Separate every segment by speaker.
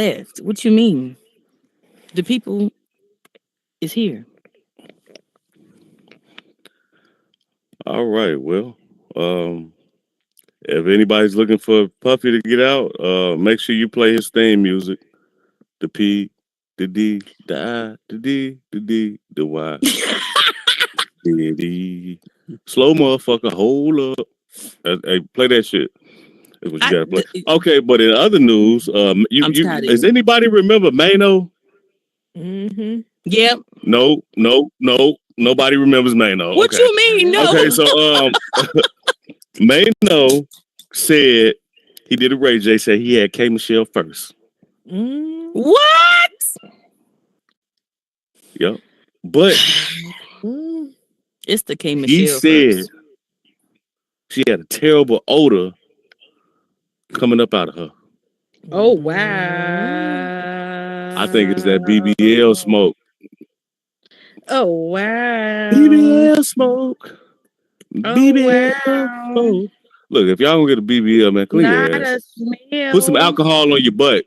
Speaker 1: left. What you mean? The people is here.
Speaker 2: All right. Well, if anybody's looking for Puffy to get out, make sure you play his theme music. The P, the D, the I, the D, the D, the Y, the D. Slow motherfucker, hold up. Hey, play that shit. That's what you
Speaker 1: I,
Speaker 2: gotta play.
Speaker 1: d-
Speaker 2: Okay, but in other news,
Speaker 1: I'm tired of
Speaker 2: does
Speaker 1: you.
Speaker 2: anybody remember Mano?
Speaker 3: Mm-hmm.
Speaker 1: Yep.
Speaker 2: No, no, no. Nobody remembers Mano.
Speaker 1: What
Speaker 2: Okay.
Speaker 1: you mean?
Speaker 3: Nope.
Speaker 2: Okay,
Speaker 1: No.
Speaker 2: so Mano said he did a Ray J, said he had K Michelle first.
Speaker 3: Mm.
Speaker 1: What?
Speaker 2: Yep. But
Speaker 3: Mm.
Speaker 1: It's the K
Speaker 2: he
Speaker 1: Michelle
Speaker 2: said
Speaker 1: first.
Speaker 2: she had a terrible odor coming up out of her.
Speaker 3: Oh
Speaker 2: I think it's
Speaker 3: wow.
Speaker 2: that BBL smoke.
Speaker 3: Oh wow.
Speaker 2: BBL smoke.
Speaker 3: Oh
Speaker 2: BBL
Speaker 3: wow.
Speaker 2: smoke. Look, if y'all gonna get a BBL, man, clean your
Speaker 3: Not
Speaker 2: ass.
Speaker 3: a
Speaker 2: Put some
Speaker 3: smell.
Speaker 2: alcohol on your butt.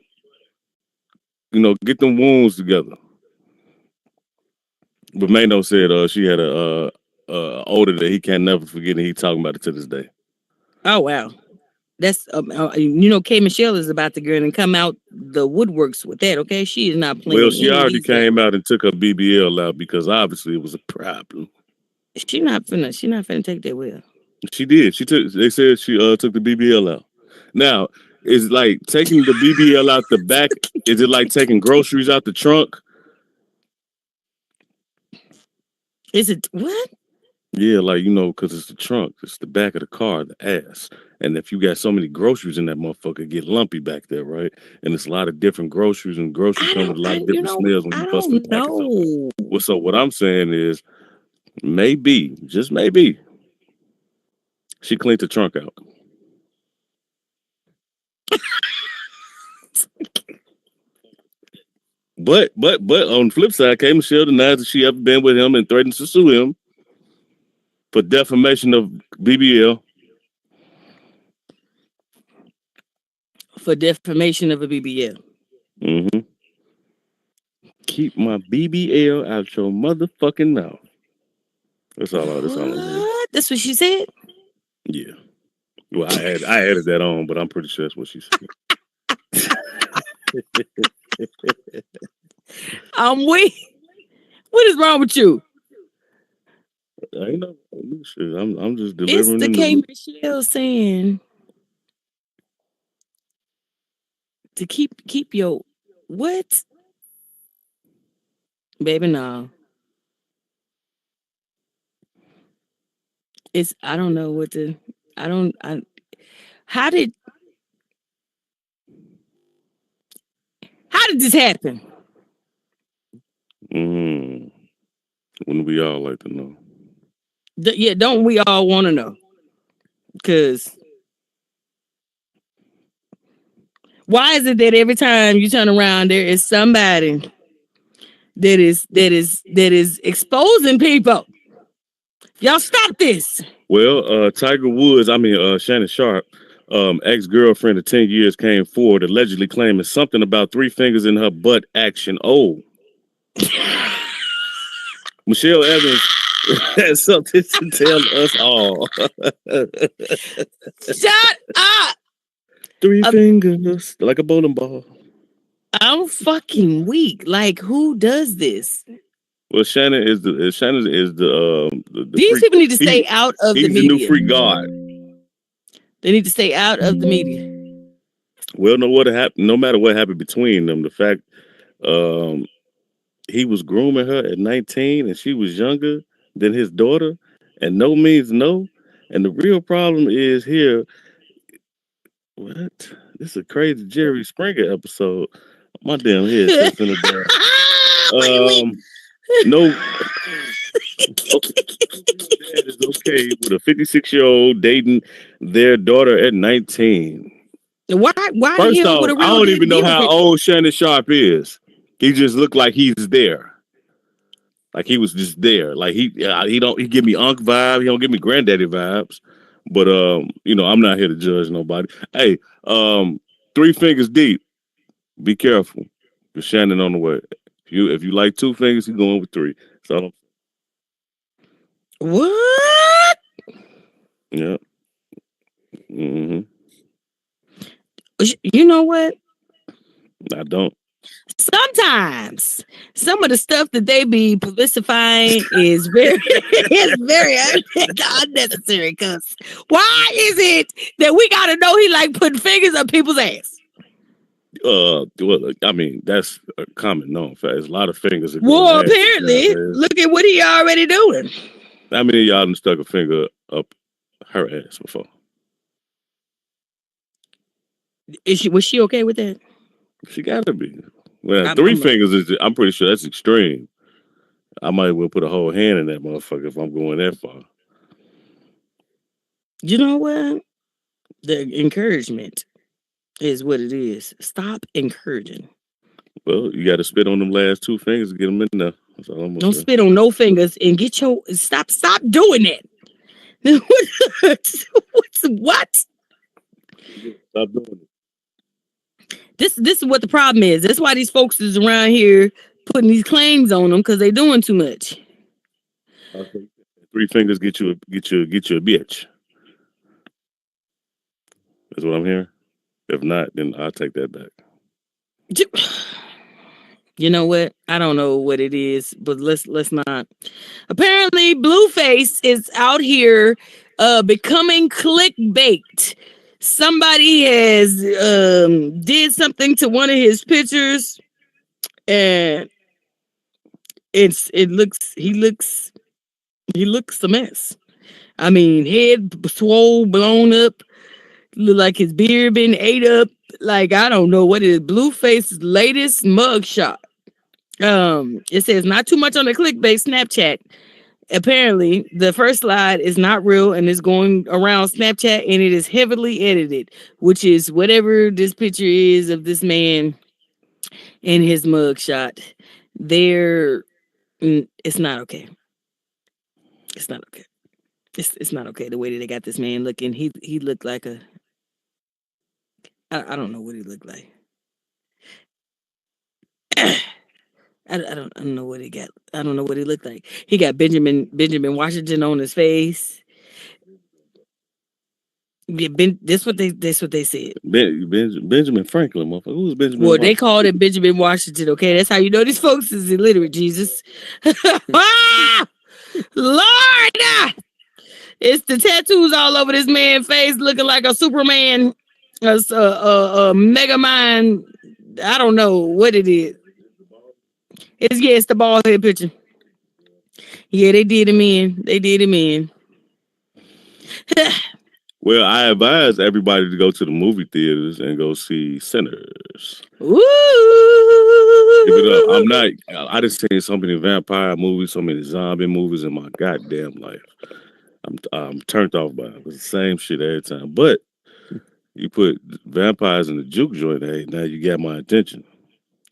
Speaker 2: Get them wounds together. But Mano said she had a odor that he can never forget, and he talking about it to this day.
Speaker 1: Oh wow. That's K Michelle is about to go in and come out the woodworks with that. Okay, she is not
Speaker 2: Well,
Speaker 1: playing
Speaker 2: she
Speaker 1: any of
Speaker 2: already
Speaker 1: these
Speaker 2: came
Speaker 1: games.
Speaker 2: out and took her BBL out because obviously it was a problem.
Speaker 1: She not finna. She not finna take that well.
Speaker 2: She did. She took. They said she took the BBL out. Now, is like taking the BBL out the back. Is it like taking groceries out the trunk?
Speaker 1: Is it what?
Speaker 2: Yeah, like because it's the trunk, it's the back of the car, the ass. And if you got so many groceries in that motherfucker, it get lumpy back there, right? And it's a lot of different groceries, and groceries
Speaker 1: I
Speaker 2: come with
Speaker 1: don't.
Speaker 2: a lot
Speaker 1: I
Speaker 2: of different smells when
Speaker 1: I
Speaker 2: you bust them
Speaker 1: don't
Speaker 2: packets open.
Speaker 1: know.
Speaker 2: Well, so what I'm saying is, maybe, just maybe, she cleaned the trunk out. But on the flip side, K Michelle denies that she ever been with him and threatens to sue him for defamation of BBL.
Speaker 1: For defamation of a BBL.
Speaker 2: Mm-hmm. Keep my BBL out your motherfucking mouth. That's all I'm hearing.
Speaker 1: What? That's what she said.
Speaker 2: Yeah. Well, I added that on, but I'm pretty sure that's what she said.
Speaker 1: I'm weak. What is wrong with you?
Speaker 2: I ain't no shit. I'm just
Speaker 1: It's
Speaker 2: delivering the
Speaker 1: the K
Speaker 2: news.
Speaker 1: Michelle saying to keep your what, baby? No, it's I don't know what to. I don't. I how did how did this happen?
Speaker 2: Mm. Wouldn't we all like to know?
Speaker 1: Yeah, don't we all want to know? Because why is it that every time you turn around, there is somebody that is exposing people? Y'all stop this.
Speaker 2: Well, Tiger Woods, Shannon Sharp, ex-girlfriend of 10 years came forward allegedly claiming something about three fingers in her butt action. Oh, Michelle Evans has something to tell us all.
Speaker 1: Shut up.
Speaker 2: Three
Speaker 1: Uh,
Speaker 2: fingers, like a bowling ball.
Speaker 1: I'm fucking weak. Like, who does this?
Speaker 2: Well, Shannon is the
Speaker 1: These
Speaker 2: freak.
Speaker 1: people need to stay out of the
Speaker 2: He's the new
Speaker 1: media.
Speaker 2: freak god.
Speaker 1: They need to stay out of the media.
Speaker 2: Well, no matter what happened between them, the fact um, he was grooming her at 19 and she was younger than his daughter, and no means no. And the real problem is here. What? This is a crazy Jerry Springer episode. My damn headset's in the door. No, dad is okay with a 56-year-old dating their daughter at 19.
Speaker 1: Why the
Speaker 2: First
Speaker 1: hell would
Speaker 2: off,
Speaker 1: a
Speaker 2: I
Speaker 1: real
Speaker 2: don't
Speaker 1: daddy
Speaker 2: even know
Speaker 1: give a
Speaker 2: how
Speaker 1: pic?
Speaker 2: old Shannon Sharp is. He just looked like he's there. Like he was just there. Like he give me Unc vibe. He don't give me granddaddy vibes. But I'm not here to judge nobody. Hey, three fingers deep. Be careful. Cause Shannon on the way. If you like two fingers, he's going with three. So
Speaker 1: What?
Speaker 2: yeah. Mm-hmm.
Speaker 1: You know what?
Speaker 2: I don't.
Speaker 1: Sometimes some of the stuff that they be publicifying is very is very unnecessary. Cause why is it that we gotta know he like putting fingers up people's ass?
Speaker 2: Well, I mean, that's a common known fact. There's a lot of fingers that go in
Speaker 1: Well,
Speaker 2: asses
Speaker 1: apparently,
Speaker 2: nowadays.
Speaker 1: look at what he already doing.
Speaker 2: How many of y'all done stuck a finger up her ass before?
Speaker 1: Was she okay with that?
Speaker 2: She got to be. Well,
Speaker 1: I'm,
Speaker 2: three
Speaker 1: I'm
Speaker 2: fingers is. I'm pretty sure that's extreme. I might well put a whole hand in that motherfucker if I'm going that far.
Speaker 1: you know what? The encouragement is what it is. Stop encouraging.
Speaker 2: Well, you got to spit on them last two fingers to get them in there. That's all I'm gonna
Speaker 1: Don't
Speaker 2: say.
Speaker 1: spit on no fingers and get your stop doing that. What?
Speaker 2: Stop doing it.
Speaker 1: This is what the problem is. That's why these folks is around here putting these claims on them because they doing too much.
Speaker 2: Okay. Three fingers get you a bitch. That's what I'm hearing. If not, then I'll take that back.
Speaker 1: You know what? I don't know what it is, but let's not. Apparently, Blueface is out here becoming clickbait. Somebody has did something to one of his pictures, and he looks a mess. I mean, head swole, blown up, look like his beard been ate up. Like I don't know what is Blueface's latest mugshot. It says not too much on the clickbait Snapchat. Apparently, the first slide is not real and is going around Snapchat and it is heavily edited, which is whatever this picture is of this man in his mugshot. There, it's not okay. It's not okay. It's not okay the way that they got this man looking. He looked like a. I don't know what he looked like. I don't know what he got. I don't know what he looked like. He got Benjamin Washington on his face. Yeah, that's what they said.
Speaker 2: Benjamin Franklin, motherfucker. Who's Benjamin?
Speaker 1: Well, they called it Benjamin Washington. Okay, that's how you know these folks is illiterate. Jesus, ah, Lord, it's the tattoos all over this man's face, looking like a Superman, a Mega Mind. I don't know what it is. It's the bald head picture. Yeah, they did him in. They did him in.
Speaker 2: Well, I advise everybody to go to the movie theaters and go see Sinners.
Speaker 1: Ooh.
Speaker 2: Give it up. I'm not. I just seen so many vampire movies, so many zombie movies in my goddamn life. I'm turned off by it. It's the same shit every time. But you put vampires in the juke joint, hey, now you got my attention.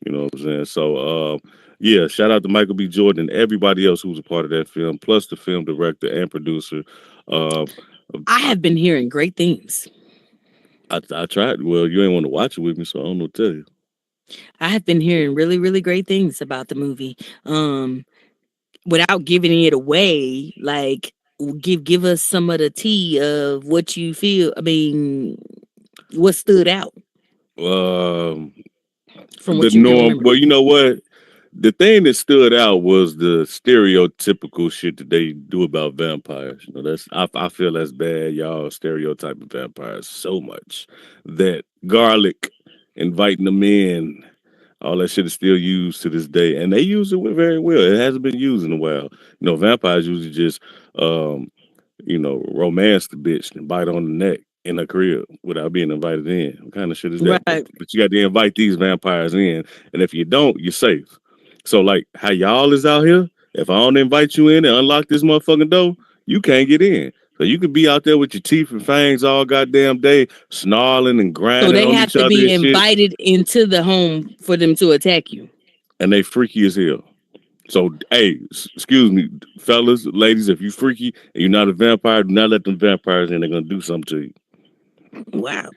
Speaker 2: You know what I'm saying? So, yeah, shout out to Michael B. Jordan and everybody else who was a part of that film, plus the film director and producer.
Speaker 1: I have been hearing great things.
Speaker 2: I tried. Well, you ain't want to watch it with me, so I don't know what to tell you.
Speaker 1: I have been hearing really, really great things about the movie. Without giving it away, like give us some of the tea of what you feel. I mean, what stood out
Speaker 2: Um,
Speaker 1: from
Speaker 2: the
Speaker 1: what you can
Speaker 2: norm.
Speaker 1: remember.
Speaker 2: Well, you know what? The thing that stood out was the stereotypical shit that they do about vampires. You know, I feel that's bad. Y'all stereotyping vampires so much that garlic inviting them in, all that shit is still used to this day, and they use it very well. It hasn't been used in a while. You know, vampires usually just romance the bitch and bite on the neck in her crib without being invited in. What kind of shit is that?
Speaker 1: Right.
Speaker 2: But you got to invite these vampires in, and if you don't, you're safe. So, like, how y'all is out here, if I don't invite you in and unlock this motherfucking door, you can't get in. So you could be out there with your teeth and fangs all goddamn day, snarling and
Speaker 1: So
Speaker 2: grinding
Speaker 1: they
Speaker 2: on
Speaker 1: have
Speaker 2: each
Speaker 1: to
Speaker 2: other
Speaker 1: be
Speaker 2: and shit,
Speaker 1: invited into the home for them to attack you.
Speaker 2: and they freaky as hell. So, hey, excuse me, fellas, ladies, if you freaky and you're not a vampire, do not let them vampires in. They're gonna do something to you.
Speaker 1: Wow.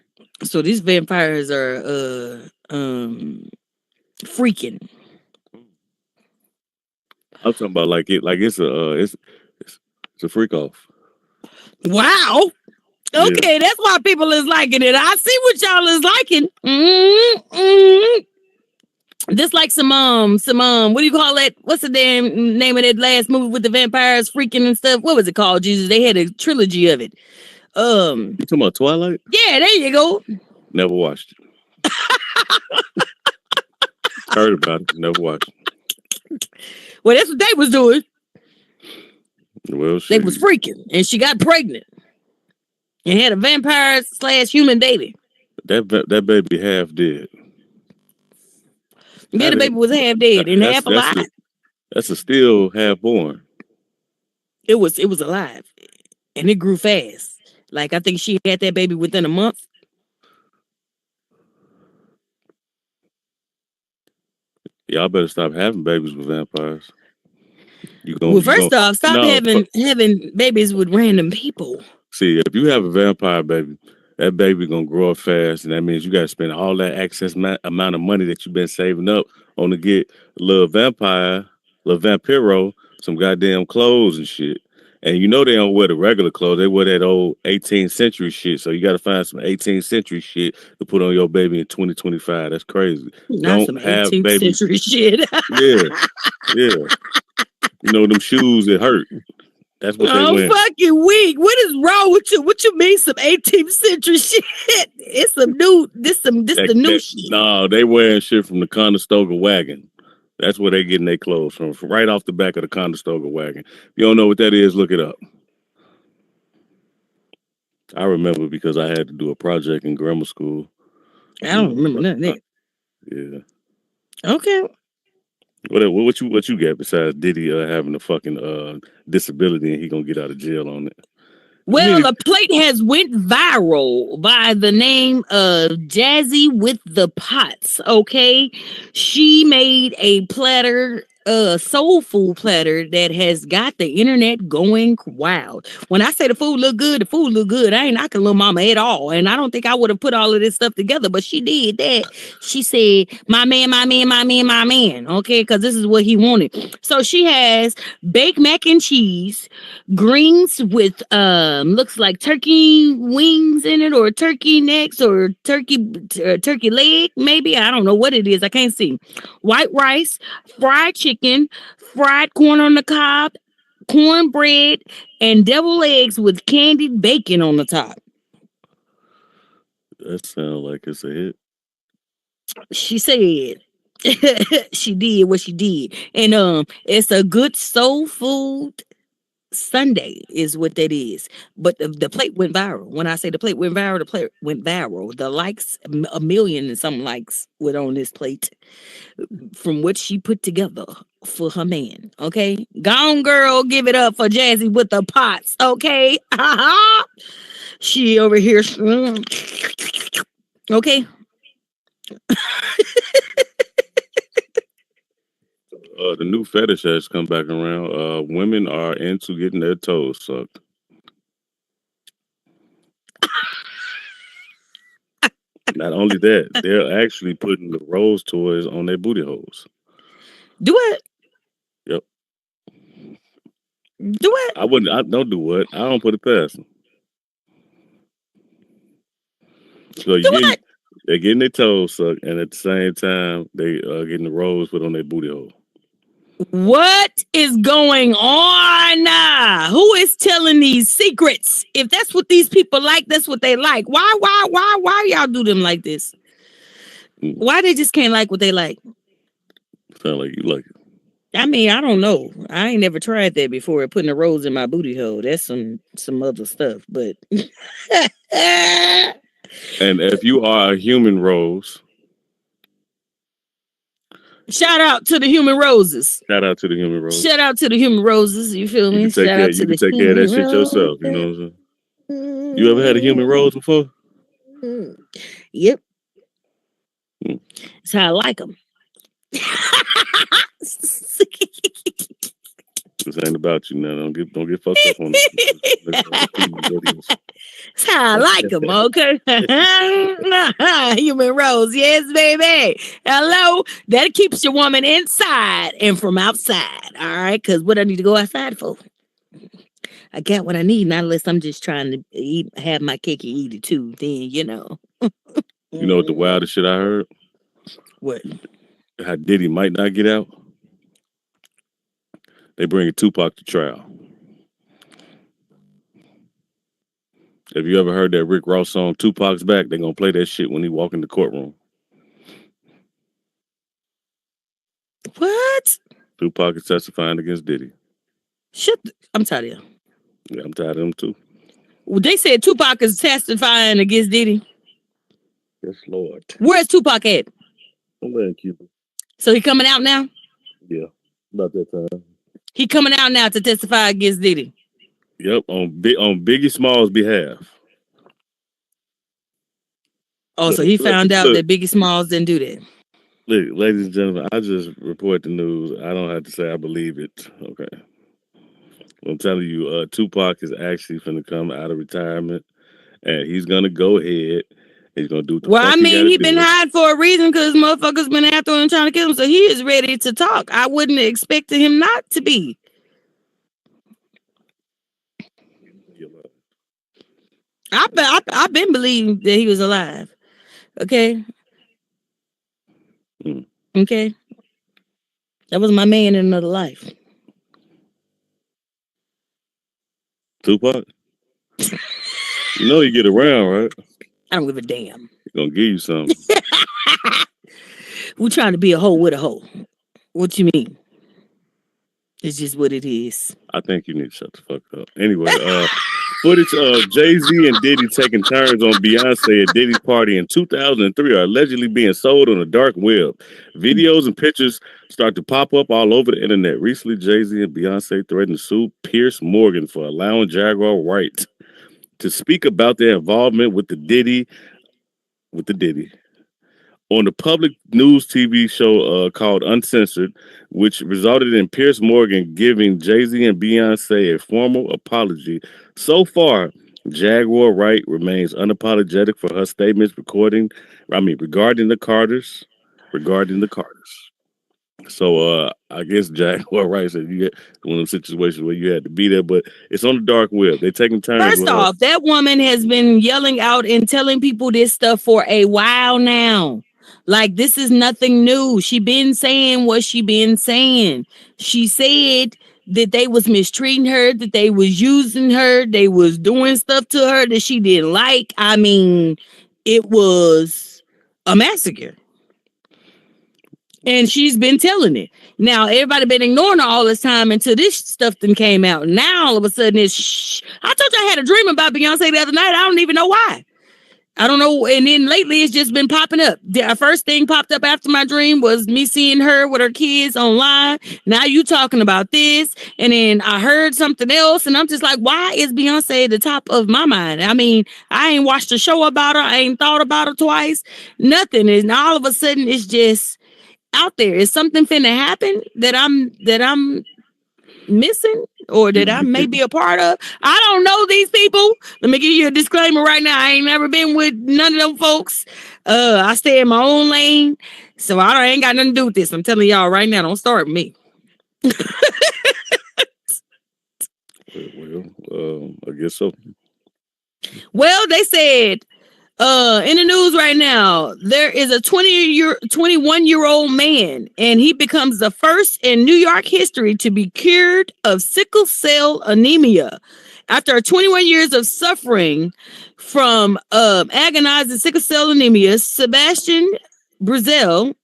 Speaker 1: So these vampires are freaking.
Speaker 2: I'm talking about like it's a freak off.
Speaker 1: Wow.
Speaker 2: Yeah.
Speaker 1: Okay, that's why people is liking it. I see what y'all is liking. Mm-hmm. This like some what do you call it? What's the damn name of that last movie with the vampires freaking and stuff? What was it called? Jesus, they had a trilogy of it.
Speaker 2: You talking about Twilight?
Speaker 1: Yeah, there you go.
Speaker 2: Never watched it. Heard about it, never watched it.
Speaker 1: Well, that's what they was doing.
Speaker 2: Well,
Speaker 1: they was freaking, and she got pregnant and had a vampire/human baby.
Speaker 2: That baby half dead.
Speaker 1: Yeah, the baby was half dead and half alive.
Speaker 2: That's a still half born.
Speaker 1: It was alive, and it grew fast. Like I think she had that baby within a month.
Speaker 2: Y'all better stop having babies with vampires.
Speaker 1: First off, stop having babies with random people.
Speaker 2: See, if you have a vampire baby, that baby gonna grow up fast, and that means you gotta spend all that excess amount of money that you've been saving up on to get a little vampiro, some goddamn clothes and shit. And you know they don't wear the regular clothes; they wear that old 18th century shit. So you got to find some 18th century shit to put on your baby in 2025. That's crazy.
Speaker 1: Not some 18th century shit.
Speaker 2: Yeah. You know them shoes that hurt. That's what they wear.
Speaker 1: I'm fucking weak. What is wrong with you? What you mean some 18th century shit? It's some new. The new shit.
Speaker 2: No, they wearing shit from the Conestoga wagon. That's where they getting their clothes from right off the back of the Conestoga wagon. If you don't know what that is, look it up. I remember because I had to do a project in grammar school.
Speaker 1: I don't remember none of that.
Speaker 2: Yeah.
Speaker 1: Okay.
Speaker 2: What you got besides Diddy having a fucking disability and he gonna get out of jail on it?
Speaker 1: Well, a plate has went viral by the name of Jazzy with the Pots. Okay, she made a platter, a soul food platter that has got the internet going wild. When I say the food look good, the food look good. I ain't knocking little mama at all, and I don't think I would have put all of this stuff together, but she did that. She said, "My man, my man, my man, my man." Okay, because this is what he wanted. So she has baked mac and cheese, greens with looks like turkey wings in it, or turkey necks, or turkey leg, maybe. I don't know what it is. I can't see. White rice, fried chicken, fried corn on the cob, cornbread, and deviled eggs with candied bacon on the top.
Speaker 2: That sounds like it's a hit.
Speaker 1: She said she did what she did. And it's a good soul food Sunday is what that is. But the plate went viral. When I say the plate went viral, the plate went viral. The likes, a million and some likes went on this plate from what she put together for her man. Okay, gone girl, give it up for Jazzy with the pots. Okay, she over here. Okay.
Speaker 2: The new fetish has come back around. Women are into getting their toes sucked. Not only that, they're actually putting the rose toys on their booty holes.
Speaker 1: Do it.
Speaker 2: Yep.
Speaker 1: Do it.
Speaker 2: I don't do what. I don't put it past them. So they're getting their toes sucked, and at the same time, they are getting the rose put on their booty hole.
Speaker 1: What is going on? Who is telling these secrets? If that's what these people like, that's what they like. Why y'all do them like this? Why they just can't like what they like?
Speaker 2: Sound like you like it.
Speaker 1: I mean, I don't know. I ain't never tried that before. Putting a rose in my booty hole. That's some other stuff. But
Speaker 2: and if you are a human rose,
Speaker 1: shout out to the human roses.
Speaker 2: Shout out to the human roses.
Speaker 1: Shout out to the human roses. You feel me? Shout out to
Speaker 2: you can take care of that shit yourself. You know what I'm saying? You ever had a human rose before?
Speaker 1: Yep. That's how I like them.
Speaker 2: This ain't about you now. Don't get fucked up on the TV videos.
Speaker 1: That's how I like them, okay? Human Rose, yes, baby. Hello. That keeps your woman inside and from outside, all right? Because what I need to go outside for? I got what I need, not unless I'm just trying to have my cake and eat it too. Then,
Speaker 2: You know what the wildest shit I heard?
Speaker 1: What?
Speaker 2: How Diddy might not get out. They bringing Tupac to trial. Have you ever heard that Rick Ross song, Tupac's Back? They're going to play that shit when he walk in the courtroom.
Speaker 1: What?
Speaker 2: Tupac is testifying against Diddy.
Speaker 1: I'm tired of you.
Speaker 2: Yeah, I'm tired of him too.
Speaker 1: Well, they said Tupac is testifying against Diddy.
Speaker 2: Yes, Lord.
Speaker 1: Where's Tupac at?
Speaker 2: I'm letting Cuba.
Speaker 1: So he coming out now?
Speaker 2: Yeah, about that time.
Speaker 1: He coming out now to testify against Diddy.
Speaker 2: Yep, on Biggie Small's behalf.
Speaker 1: Oh, so he found out that Biggie Smalls didn't do that.
Speaker 2: Look, ladies and gentlemen, I just report the news. I don't have to say I believe it. Okay. I'm telling you, Tupac is actually going to come out of retirement, and he's going to go ahead. He's going to do what the fuck
Speaker 1: he been hiding for a reason because motherfuckers been after him trying to kill him, so he is ready to talk. I wouldn't have expected him not to be. I've been believing that he was alive. Okay. Okay. That was my man in another life.
Speaker 2: Tupac? You know you get around, right?
Speaker 1: I don't give a damn.
Speaker 2: He's going to give you something.
Speaker 1: We're trying to be a hoe with a hoe. What you mean? It's just what it is.
Speaker 2: I think you need to shut the fuck up. Anyway, footage of Jay-Z and Diddy taking turns on Beyonce at Diddy's party in 2003 are allegedly being sold on the dark web. Videos and pictures start to pop up all over the internet. Recently, Jay-Z and Beyonce threatened to sue Piers Morgan for allowing Jaguar Wright to speak about their involvement with the Diddy on the public news TV show called Uncensored, which resulted in Piers Morgan giving Jay-Z and Beyonce a formal apology. So far, Jaguar Wright remains unapologetic for her statements regarding the Carters. So I guess Jaguar Wright said you get one of those situations where you had to be there, but it's on the dark web. They're taking turns.
Speaker 1: First off, that woman has been yelling out and telling people this stuff for a while now. Like, this is nothing new. She been saying what she been saying. She said that they was mistreating her, that they was using her, they was doing stuff to her that she didn't like. I mean, it was a massacre. And she's been telling it. Now, everybody been ignoring her all this time until this stuff then came out. Now, all of a sudden, it's shh. I told you I had a dream about Beyonce the other night. I don't even know why. I don't know. And then lately, it's just been popping up. The first thing popped up after my dream was me seeing her with her kids online. Now you talking about this. And then I heard something else. And I'm just like, why is Beyonce at the top of my mind? I mean, I ain't watched a show about her. I ain't thought about her twice. Nothing. And all of a sudden, it's just out there. Is something finna happen that I'm missing or that I may be a part of? I don't know these people. Let me give you a disclaimer right now. I ain't never been with none of them folks. I stay in my own lane, so I ain't got nothing to do with this. I'm telling y'all right now, don't start with me.
Speaker 2: Well, I guess so.
Speaker 1: Well, they said in the news right now, there is a 21-year-old man, and he becomes the first in New York history to be cured of sickle cell anemia. After 21 years of suffering from agonizing sickle cell anemia, Sebastian Brazel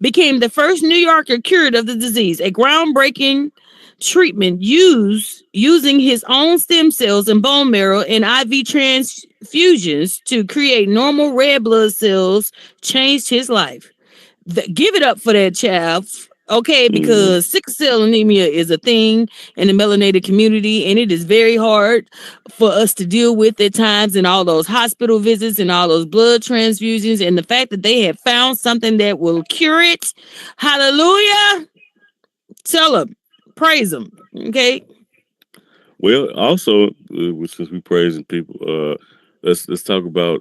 Speaker 1: became the first New Yorker cured of the disease, a groundbreaking treatment using his own stem cells and bone marrow and IV transfusions to create normal red blood cells changed his life. Give it up for that child, okay? Because sickle cell anemia is a thing in the melanated community, and it is very hard for us to deal with at times, and all those hospital visits and all those blood transfusions, and the fact that they have found something that will cure it. Hallelujah. Tell them. praise him. Okay.
Speaker 2: Well, also, since we praising people, let's talk about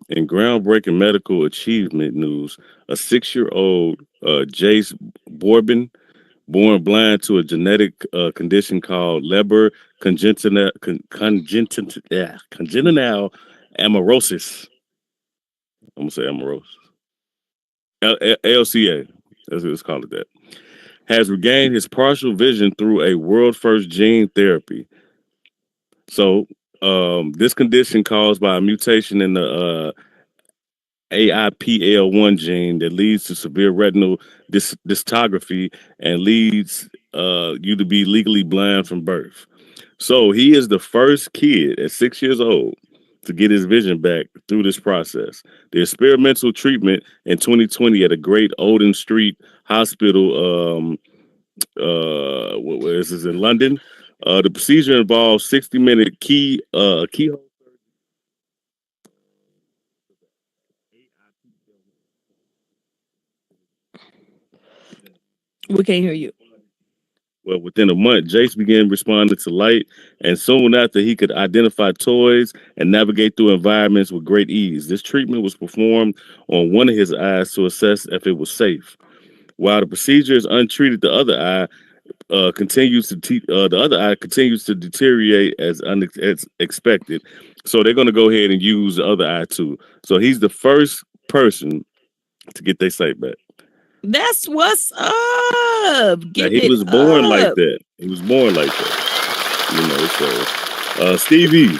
Speaker 2: in groundbreaking medical achievement news, a 6-year-old Jace Borbin, born blind to a genetic condition called Leber congenital amaurosis. I'm gonna say amaurosis. LCA, let's call it that. Has regained his partial vision through a world first gene therapy. So, this condition caused by a mutation in the AIPL1 gene that leads to severe retinal dystrophy and leads you to be legally blind from birth. So, he is the first kid at 6 years old to get his vision back through this process. The experimental treatment in 2020 at a great Oldham Street hospital, what is this in London? The procedure involves 60-minute keyhole.
Speaker 1: We can't hear you.
Speaker 2: Well, within a month, Jace began responding to light, and soon after, he could identify toys and navigate through environments with great ease. This treatment was performed on one of his eyes to assess if it was safe. While the procedure is untreated, the other eye continues to deteriorate as expected. So they're going to go ahead and use the other eye too. So he's the first person to get their sight back.
Speaker 1: That's what's up.
Speaker 2: Now
Speaker 1: Give
Speaker 2: he
Speaker 1: it
Speaker 2: was born like
Speaker 1: up.
Speaker 2: that. He was born like that. Stevie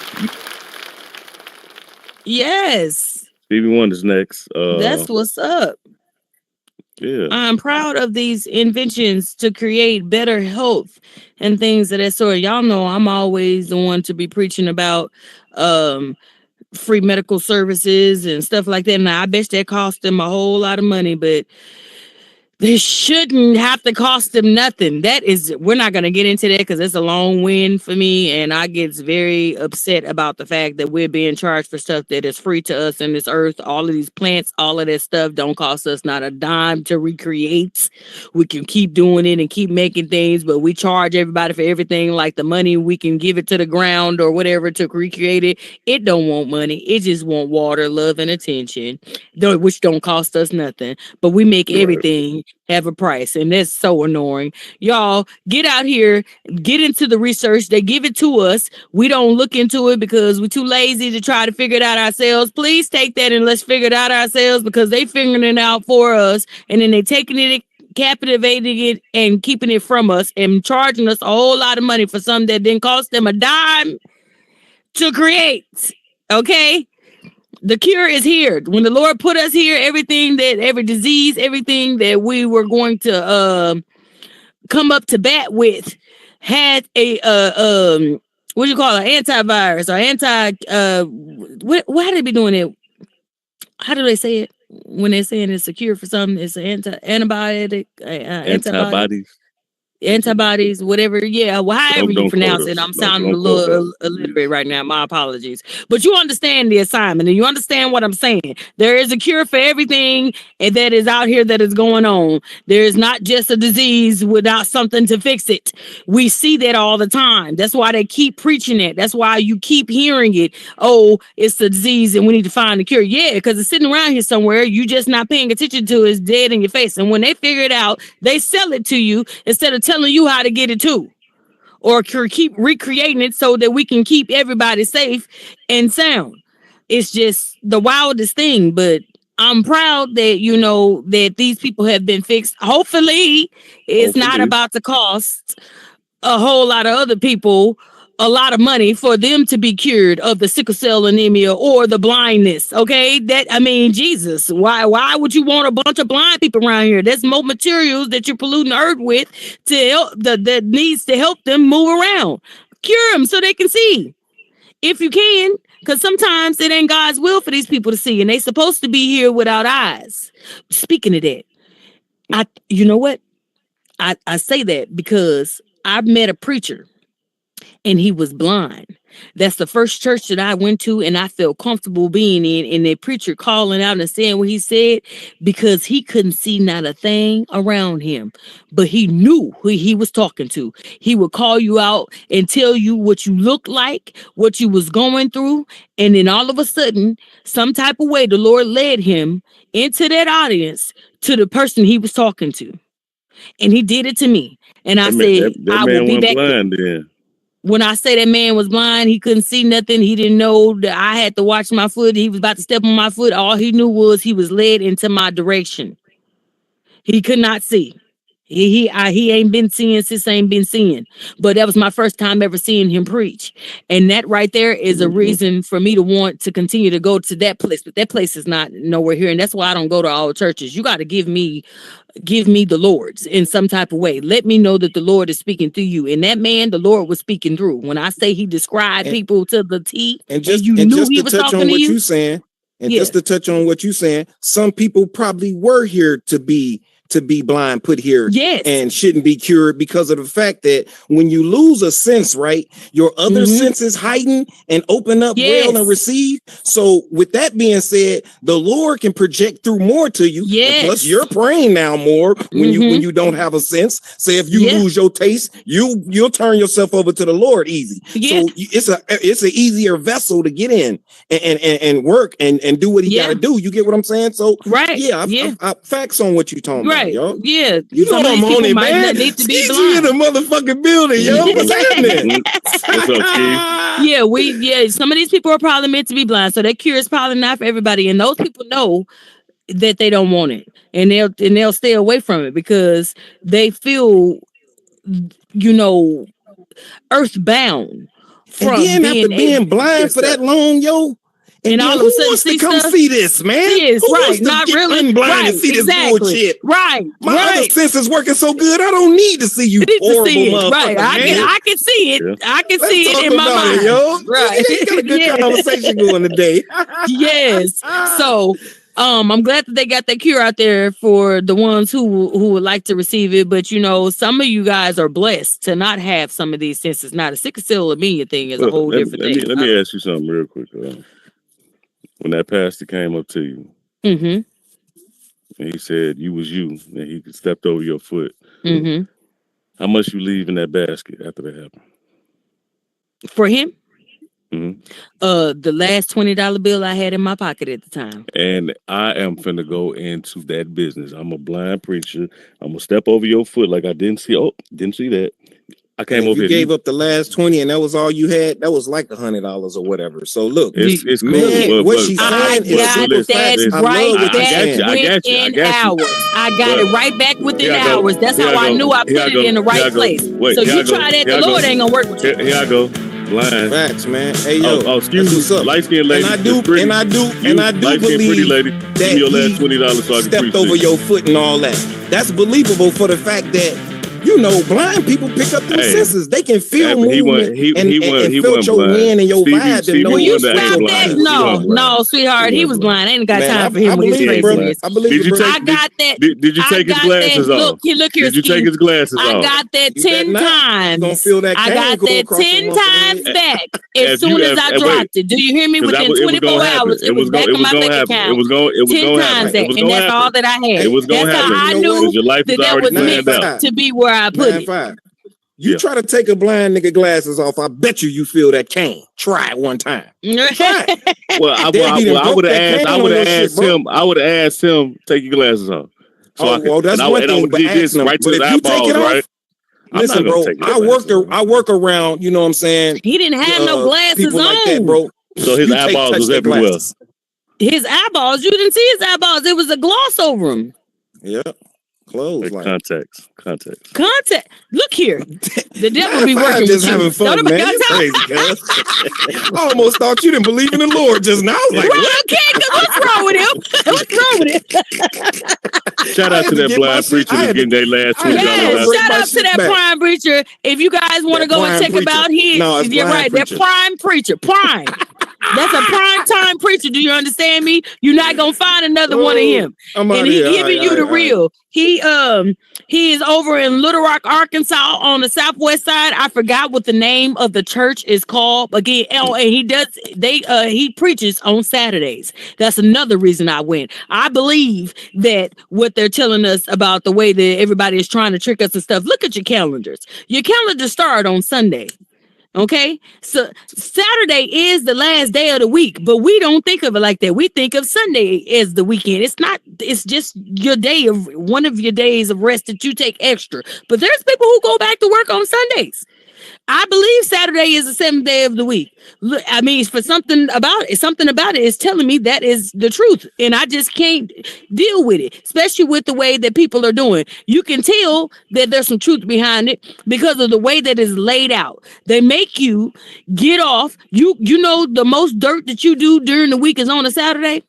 Speaker 1: Yes.
Speaker 2: Stevie Wonder's next.
Speaker 1: That's what's up.
Speaker 2: Yeah.
Speaker 1: I'm proud of these inventions to create better health and things of that sort. Y'all know I'm always the one to be preaching about um free medical services and stuff like that. Now I bet that cost them a whole lot of money, but this shouldn't have to cost them nothing. That is, we're not going to get into that because it's a long win for me. And I get very upset about the fact that we're being charged for stuff that is free to us in this earth. All of these plants, all of that stuff don't cost us not a dime to recreate. We can keep doing it and keep making things, but we charge everybody for everything. Like the money, we can give it to the ground or whatever to recreate it. It don't want money. It just want water, love, and attention, which don't cost us nothing. But we make
Speaker 2: Right.
Speaker 1: everything have a price, and that's so annoying. Y'all get out here, get into the research. They give it to us. We don't look into it because we're too lazy to try to figure it out ourselves. Please take that and let's figure it out ourselves, because they figuring it out for us, and then they taking it, captivating it, and keeping it from us and charging us a whole lot of money for something that didn't cost them a dime to create. Okay, the cure is here. When the Lord put us here, every disease, everything that we were going to come up to bat with had a what do you call it, antivirus or anti how do they be doing it? How do they say it when they're saying it's a cure for something? It's an antibiotic, antibody.
Speaker 2: Antibodies.
Speaker 1: Antibodies, whatever. Yeah, well, however you
Speaker 2: Don't quote
Speaker 1: pronounce it.
Speaker 2: us.
Speaker 1: I'm sounding a
Speaker 2: Don't quote us,
Speaker 1: little illiterate
Speaker 2: please.
Speaker 1: right now. My apologies. But you understand the assignment and you understand what I'm saying. There is a cure for everything and that is out here that is going on. There is not just a disease without something to fix it. We see that all the time. That's why they keep preaching it. That's why you keep hearing it. Oh, it's a disease and we need to find a cure. Yeah, because it's sitting around here somewhere. You just not paying attention to it. It's dead in your face. And when they figure it out, they sell it to you instead of telling you how to get it too, or keep recreating it so that we can keep everybody safe and sound. It's just the wildest thing, but I'm proud that that these people have been fixed. Hopefully it's not
Speaker 2: Hopefully.
Speaker 1: about to cost a whole lot of other people a lot of money for them to be cured of the sickle cell anemia or the blindness. Okay, that, I mean, Jesus, why would you want a bunch of blind people around here? There's more materials that you're polluting the earth with to help that needs to help them move around. Cure them so they can see, if you can, because sometimes it ain't God's will for these people to see, and they supposed to be here without eyes. Speaking of that, you know what? I say that because I've met a preacher and he was blind. That's the first church that I went to and I felt comfortable being in. And the preacher calling out and saying what he said because he couldn't see not a thing around him, but he knew who he was talking to. He would call you out and tell you what you looked like, what you was going through. And then all of a sudden, some type of way, the Lord led him into that audience to the person he was talking to. And he did it to me. And I said,
Speaker 2: that
Speaker 1: I will
Speaker 2: man
Speaker 1: be
Speaker 2: went
Speaker 1: back there.
Speaker 2: blind then.
Speaker 1: When I say that man was blind, he couldn't see nothing. He didn't know that I had to watch my foot. He was about to step on my foot. All he knew was he was led into my direction. He could not see. He ain't been seeing since ain't been seeing. But that was my first time ever seeing him preach. And that right there is a reason for me to want to continue to go to that place. But that place is not nowhere here. And that's why I don't go to all churches. You got to give me the Lord's in some type of way. Let me know that the Lord is speaking through you. And that man, the Lord was speaking through. When I say he described people to the T,
Speaker 4: and just
Speaker 1: you
Speaker 4: and
Speaker 1: knew
Speaker 4: just
Speaker 1: he
Speaker 4: to
Speaker 1: was
Speaker 4: touch
Speaker 1: talking
Speaker 4: on
Speaker 1: to
Speaker 4: what
Speaker 1: you.
Speaker 4: you saying, and just to touch on what you saying, some people probably were here to be blind, put here, and shouldn't be cured because of the fact that when you lose a sense, right, your other senses heighten and open up well and receive. So with that being said, the Lord can project through more to you. And plus you're praying now more when you don't have a sense. Say if you lose your taste, you'll turn yourself over to the Lord easy. So it's an easier vessel to get in and work and do what he got to do. You get what I'm saying? So I facts on what you talking about. Yo.
Speaker 1: Yeah,
Speaker 4: you know I'm on it, man.
Speaker 1: Need to be
Speaker 4: Easy in the motherfucking building, yo. What's happening?
Speaker 2: What's up, Keith?
Speaker 1: Some of these people are probably meant to be blind, so that cure is probably not for everybody. And those people know that they don't want it, and they'll stay away from it because they feel, earthbound from
Speaker 4: and then after being blind for that long, yo. And
Speaker 1: all
Speaker 4: who
Speaker 1: of a sudden
Speaker 4: wants to come see this, man? Who wants to get unblind and see this bullshit?
Speaker 1: Right.
Speaker 4: My other senses working so good, I don't need to see you horrible motherfucker, man.
Speaker 1: I can see it. I can see it in my
Speaker 4: about
Speaker 1: mind.
Speaker 4: Yo.
Speaker 1: Right.
Speaker 4: We got a good conversation going today.
Speaker 1: Yes. So I'm glad that they got that cure out there for the ones who would like to receive it. But some of you guys are blessed to not have some of these senses. Now the sickle cell anemia thing is a whole different thing.
Speaker 2: Let me ask you something real quick. When that pastor came up to you, and he said you was you, and he stepped over your foot, how much you leave in that basket after that happened?
Speaker 1: For him? The last $20 bill I had in my pocket at the time.
Speaker 2: And I am finna go into that business. I'm a blind preacher. I'm gonna step over your foot like I didn't see. Oh, didn't see that. I came over
Speaker 4: you
Speaker 2: here.
Speaker 4: Gave up the last 20 and that was all you had. That was like $100 or whatever. So look,
Speaker 2: it's
Speaker 4: man,
Speaker 2: cool.
Speaker 4: what she's saying is
Speaker 1: I got it right back within hours. That's how I knew I put it in the right place. So you try that, the Lord ain't gonna work with you.
Speaker 2: Here I go. Blind.
Speaker 4: Facts, man. Hey yo,
Speaker 2: excuse me, light skinned lady.
Speaker 4: And I do believe that
Speaker 2: your last $20 so I can
Speaker 4: stepped over your foot and all that. That's believable for the fact that blind people pick up their senses. They can feel movement and feel your wind and your vibe.
Speaker 1: Will you stop that? No, sweetheart, he was blind. I ain't got time for him with his craziness. I got that.
Speaker 2: Did you take his glasses off?
Speaker 1: Look here,
Speaker 2: did you take his glasses off?
Speaker 1: I got that 10 times.
Speaker 4: I
Speaker 1: got that 10 times back as soon as I dropped it. Do you hear me? Within 24 hours, it was back in my bank account.
Speaker 2: It was going
Speaker 1: 10 times that, and that's all that I had.
Speaker 2: It was going to happen.
Speaker 1: That's how I knew that was meant to be where I put it.
Speaker 4: You try to take a blind nigga glasses off, I bet you feel that cane. Try it one time. Try it.
Speaker 2: Well, I would have asked him, take your glasses off.
Speaker 4: That's one thing. But ask him.
Speaker 2: Right to
Speaker 4: but
Speaker 2: his
Speaker 4: if you take it off,
Speaker 2: right?
Speaker 4: Listen, bro, I work around, you know what I'm saying?
Speaker 1: He didn't have no glasses
Speaker 4: people
Speaker 1: on.
Speaker 4: Like that, bro.
Speaker 2: So his eyeballs was everywhere.
Speaker 1: His eyeballs, you didn't see his eyeballs. It was a gloss over them.
Speaker 4: Yeah. Clothes,
Speaker 2: like context.
Speaker 1: Look here, the devil be working
Speaker 4: just
Speaker 1: with
Speaker 4: having fun, man. You crazy, cuz. I almost thought you didn't believe in the Lord just now. I was like,
Speaker 1: what's wrong with him?
Speaker 2: Shout out to that blind preacher who's getting their last $20.
Speaker 1: Shout out to that prime preacher. If you guys want to go and check about his, you're right. That prime preacher, prime. That's a prime time preacher. Do you understand me? You're not gonna find another one of him. And he giving you the real. He is over in Little Rock, Arkansas, on the southwest side. I forgot what the name of the church is called. Again, and he preaches on Saturdays. That's another reason I went. I believe that what they're telling us about the way that everybody is trying to trick us and stuff. Look at your calendars. Your calendars start on Sunday. Okay, so Saturday is the last day of the week, but we don't think of it like that. We think of Sunday as the weekend. It's not. It's just your day of one of your days of rest that you take extra. But there's people who go back to work on Sundays. I believe Saturday is the seventh day of the week. Look, I mean, for something about it is telling me that is the truth, and I just can't deal with it, especially with the way that people are doing. You can tell that there's some truth behind it because of the way that it's laid out. They make you get off. You know the most dirt that you do during the week is on a Saturday.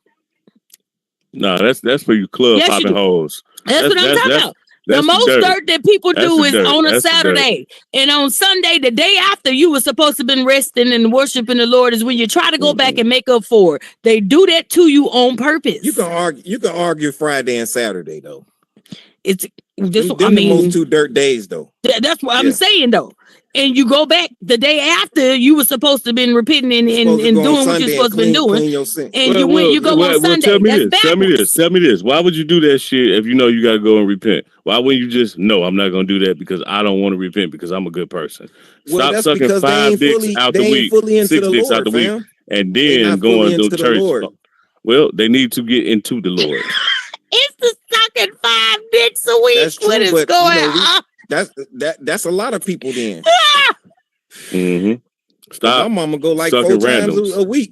Speaker 2: No, that's for you club popping hoes.
Speaker 1: That's what I'm talking about. The most dirt that people do is on a Saturday. And on Sunday, the day after you were supposed to have been resting and worshiping the Lord, is when you try to go back and make up for it. They do that to you on purpose.
Speaker 4: You can argue Friday and Saturday though.
Speaker 1: It's this.
Speaker 4: The most two dirt days though.
Speaker 1: That's what I'm saying though. And you go back the day after you were supposed to have been repenting and doing what you're supposed to be doing. And you go on Sunday.
Speaker 2: Tell me this. Why would you do that shit if you know you got to go and repent? Why wouldn't you just, no, I'm not going to do that because I don't want to repent because I'm a good person. Stop sucking 5 dicks out the week, 6 dicks out the week, and then going to church. Well, they need to get into the Lord.
Speaker 1: It's the sucking 5 dicks a week.
Speaker 4: That's true,
Speaker 1: what is going on?
Speaker 4: That's a lot of people then.
Speaker 2: Mm-hmm.
Speaker 4: Stop. My mama go like 4 times a week.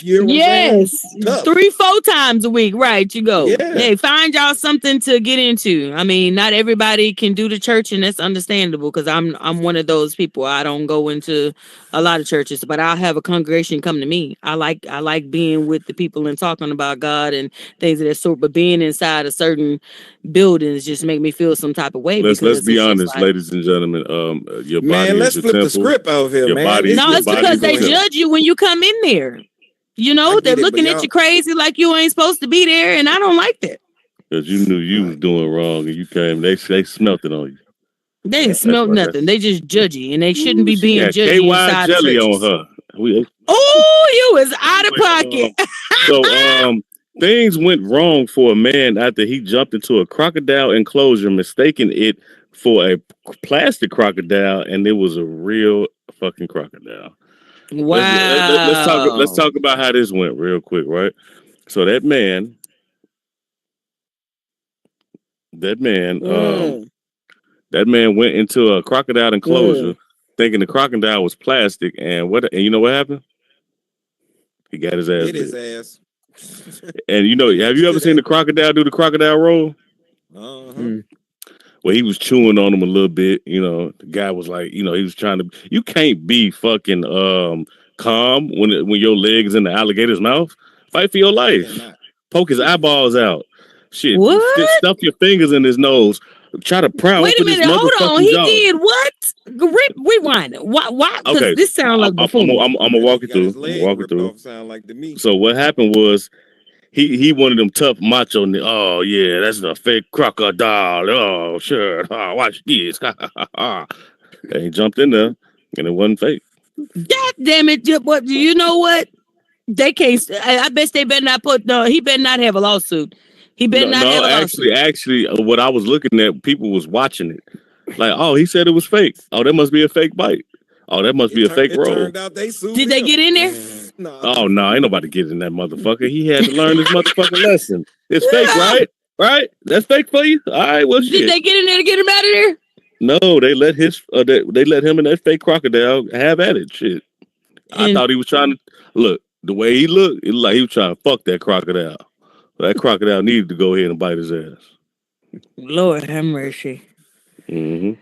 Speaker 1: Yes, 3-4 times a week. Right, you go. Yeah. Hey, find y'all something to get into. I mean, not everybody can do the church, and that's understandable because I'm one of those people. I don't go into a lot of churches, but I'll have a congregation come to me. I like being with the people and talking about God and things of that sort. But being inside a certain buildings just make me feel some type of way.
Speaker 2: Let's be honest, ladies and gentlemen. Your body
Speaker 4: let's flip the script out here,
Speaker 2: your
Speaker 4: man.
Speaker 2: Body,
Speaker 1: no, it's because they judge you when you come in there. You know, they're looking at you crazy like you ain't supposed to be there, and I don't like that.
Speaker 2: Because you knew you was doing wrong, and you came. They smelt it on you.
Speaker 1: They didn't smell nothing. They just judgy, and they shouldn't be being judgy inside
Speaker 2: KY jelly on her.
Speaker 1: You was out of pocket.
Speaker 2: So things went wrong for a man after he jumped into a crocodile enclosure, mistaking it for a plastic crocodile, and it was a real fucking crocodile.
Speaker 1: Wow.
Speaker 2: Let's talk about how this went real quick, right? So that man went into a crocodile enclosure thinking the crocodile was plastic, and you know what happened? He got his ass.
Speaker 4: Hit his ass.
Speaker 2: And you know, have you ever seen the crocodile do the crocodile roll? Well, he was chewing on him a little bit. You know, the guy was like, you know, he was trying to. You can't be fucking calm when your leg is in the alligator's mouth. Fight for your life. Poke his eyeballs out. Shit.
Speaker 1: What?
Speaker 2: Stuff your fingers in his nose. Try to prowl.
Speaker 1: Wait a minute. Hold on. He did what? Rewind. Why? Because this sounds like before.
Speaker 2: I'm gonna walk it through.
Speaker 4: Sound like to me.
Speaker 2: So what happened was. He one of them tough macho. Oh yeah, that's a fake crocodile. Oh sure, watch this. And he jumped in there, and it wasn't fake.
Speaker 1: God damn it! But you know what? They can't. I bet they better not put. No, he better not have a lawsuit. He better not have a lawsuit.
Speaker 2: Actually, what I was looking at, people was watching it. Like, oh, he said it was fake. Oh, that must be a fake bite. Oh, that must be a fake roll.
Speaker 4: Turned out they sued
Speaker 1: Did they get in there?
Speaker 4: No.
Speaker 2: Oh no, ain't nobody getting in that motherfucker. He had to learn this motherfucking lesson. It's fake, right? Right? That's fake for you. All right, well, shit.
Speaker 1: Did they get in there to get him out of there?
Speaker 2: No, they let they let him and that fake crocodile have at it. Shit. I thought he was trying to look the way he looked. It looked like he was trying to fuck that crocodile. That crocodile needed to go ahead and bite his ass.
Speaker 1: Lord have mercy.
Speaker 2: Mm-hmm.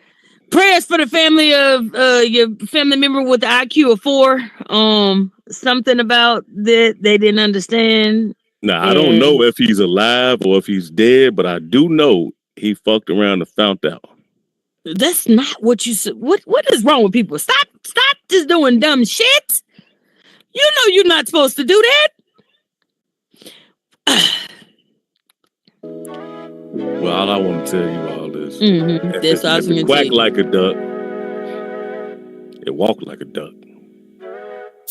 Speaker 1: Prayers for the family of your family member with the IQ of 4. Something about that they didn't understand.
Speaker 2: Now, I don't know if he's alive or if he's dead, but I do know he fucked around and found out.
Speaker 1: That's not what you said. What is wrong with people? Stop just doing dumb shit. You know you're not supposed to do that.
Speaker 2: Well, all I want to tell you all is,
Speaker 1: That's all I was
Speaker 2: if
Speaker 1: going
Speaker 2: it
Speaker 1: to
Speaker 2: quack
Speaker 1: say.
Speaker 2: like a duck, it walk like a duck,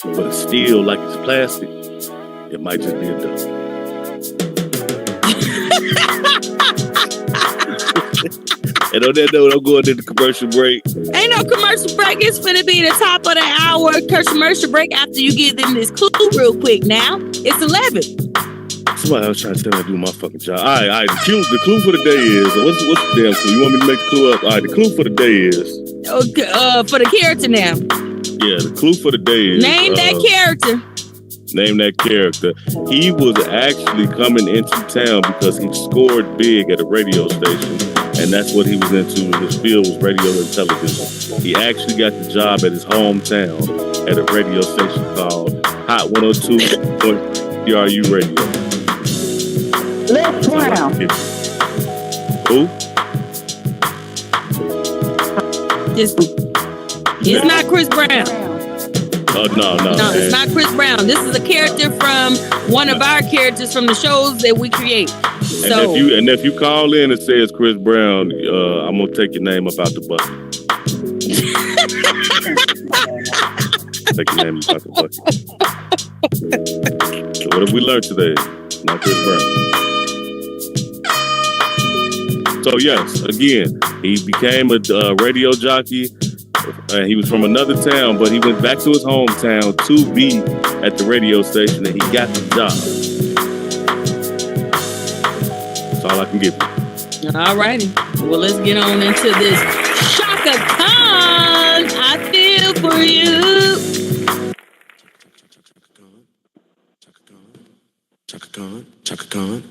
Speaker 2: but it's still like it's plastic. It might just be a duck. And on that note, I'm going to the commercial break.
Speaker 1: Ain't no commercial break. It's finna be the top of the hour commercial break after you get them this clue real quick now. It's 11.
Speaker 2: Somebody else trying to tell me to do my fucking job. All right. The clue for the day is, what's the damn clue? You want me to make the clue up? All right, the clue for the day is.
Speaker 1: For the character now.
Speaker 2: Yeah, the clue for the day is.
Speaker 1: Name that character.
Speaker 2: Name that character. He was actually coming into town because he scored big at a radio station, and that's what he was into. His field was radio and television. He actually got the job at his hometown at a radio station called Hot 102.3 PRU Radio.
Speaker 5: Les Brown.
Speaker 2: Who?
Speaker 1: It's not Chris Brown.
Speaker 2: Oh, no,
Speaker 1: it's not Chris Brown. This is a character from one of our characters from the shows that we create. So,
Speaker 2: and if you call in and say it's Chris Brown, I'm gonna take your name up out the bucket. Take your name up out the bucket. So what have we learned today? Not Chris Brown. So yes, again, he became a radio jockey. He was from another town, but he went back to his hometown to be at the radio station, and he got the job. That's all I can give you.
Speaker 1: All righty. Well, let's get on into this. Shaka Khan, I feel for you.
Speaker 6: Chaka Khan, Chaka Khan,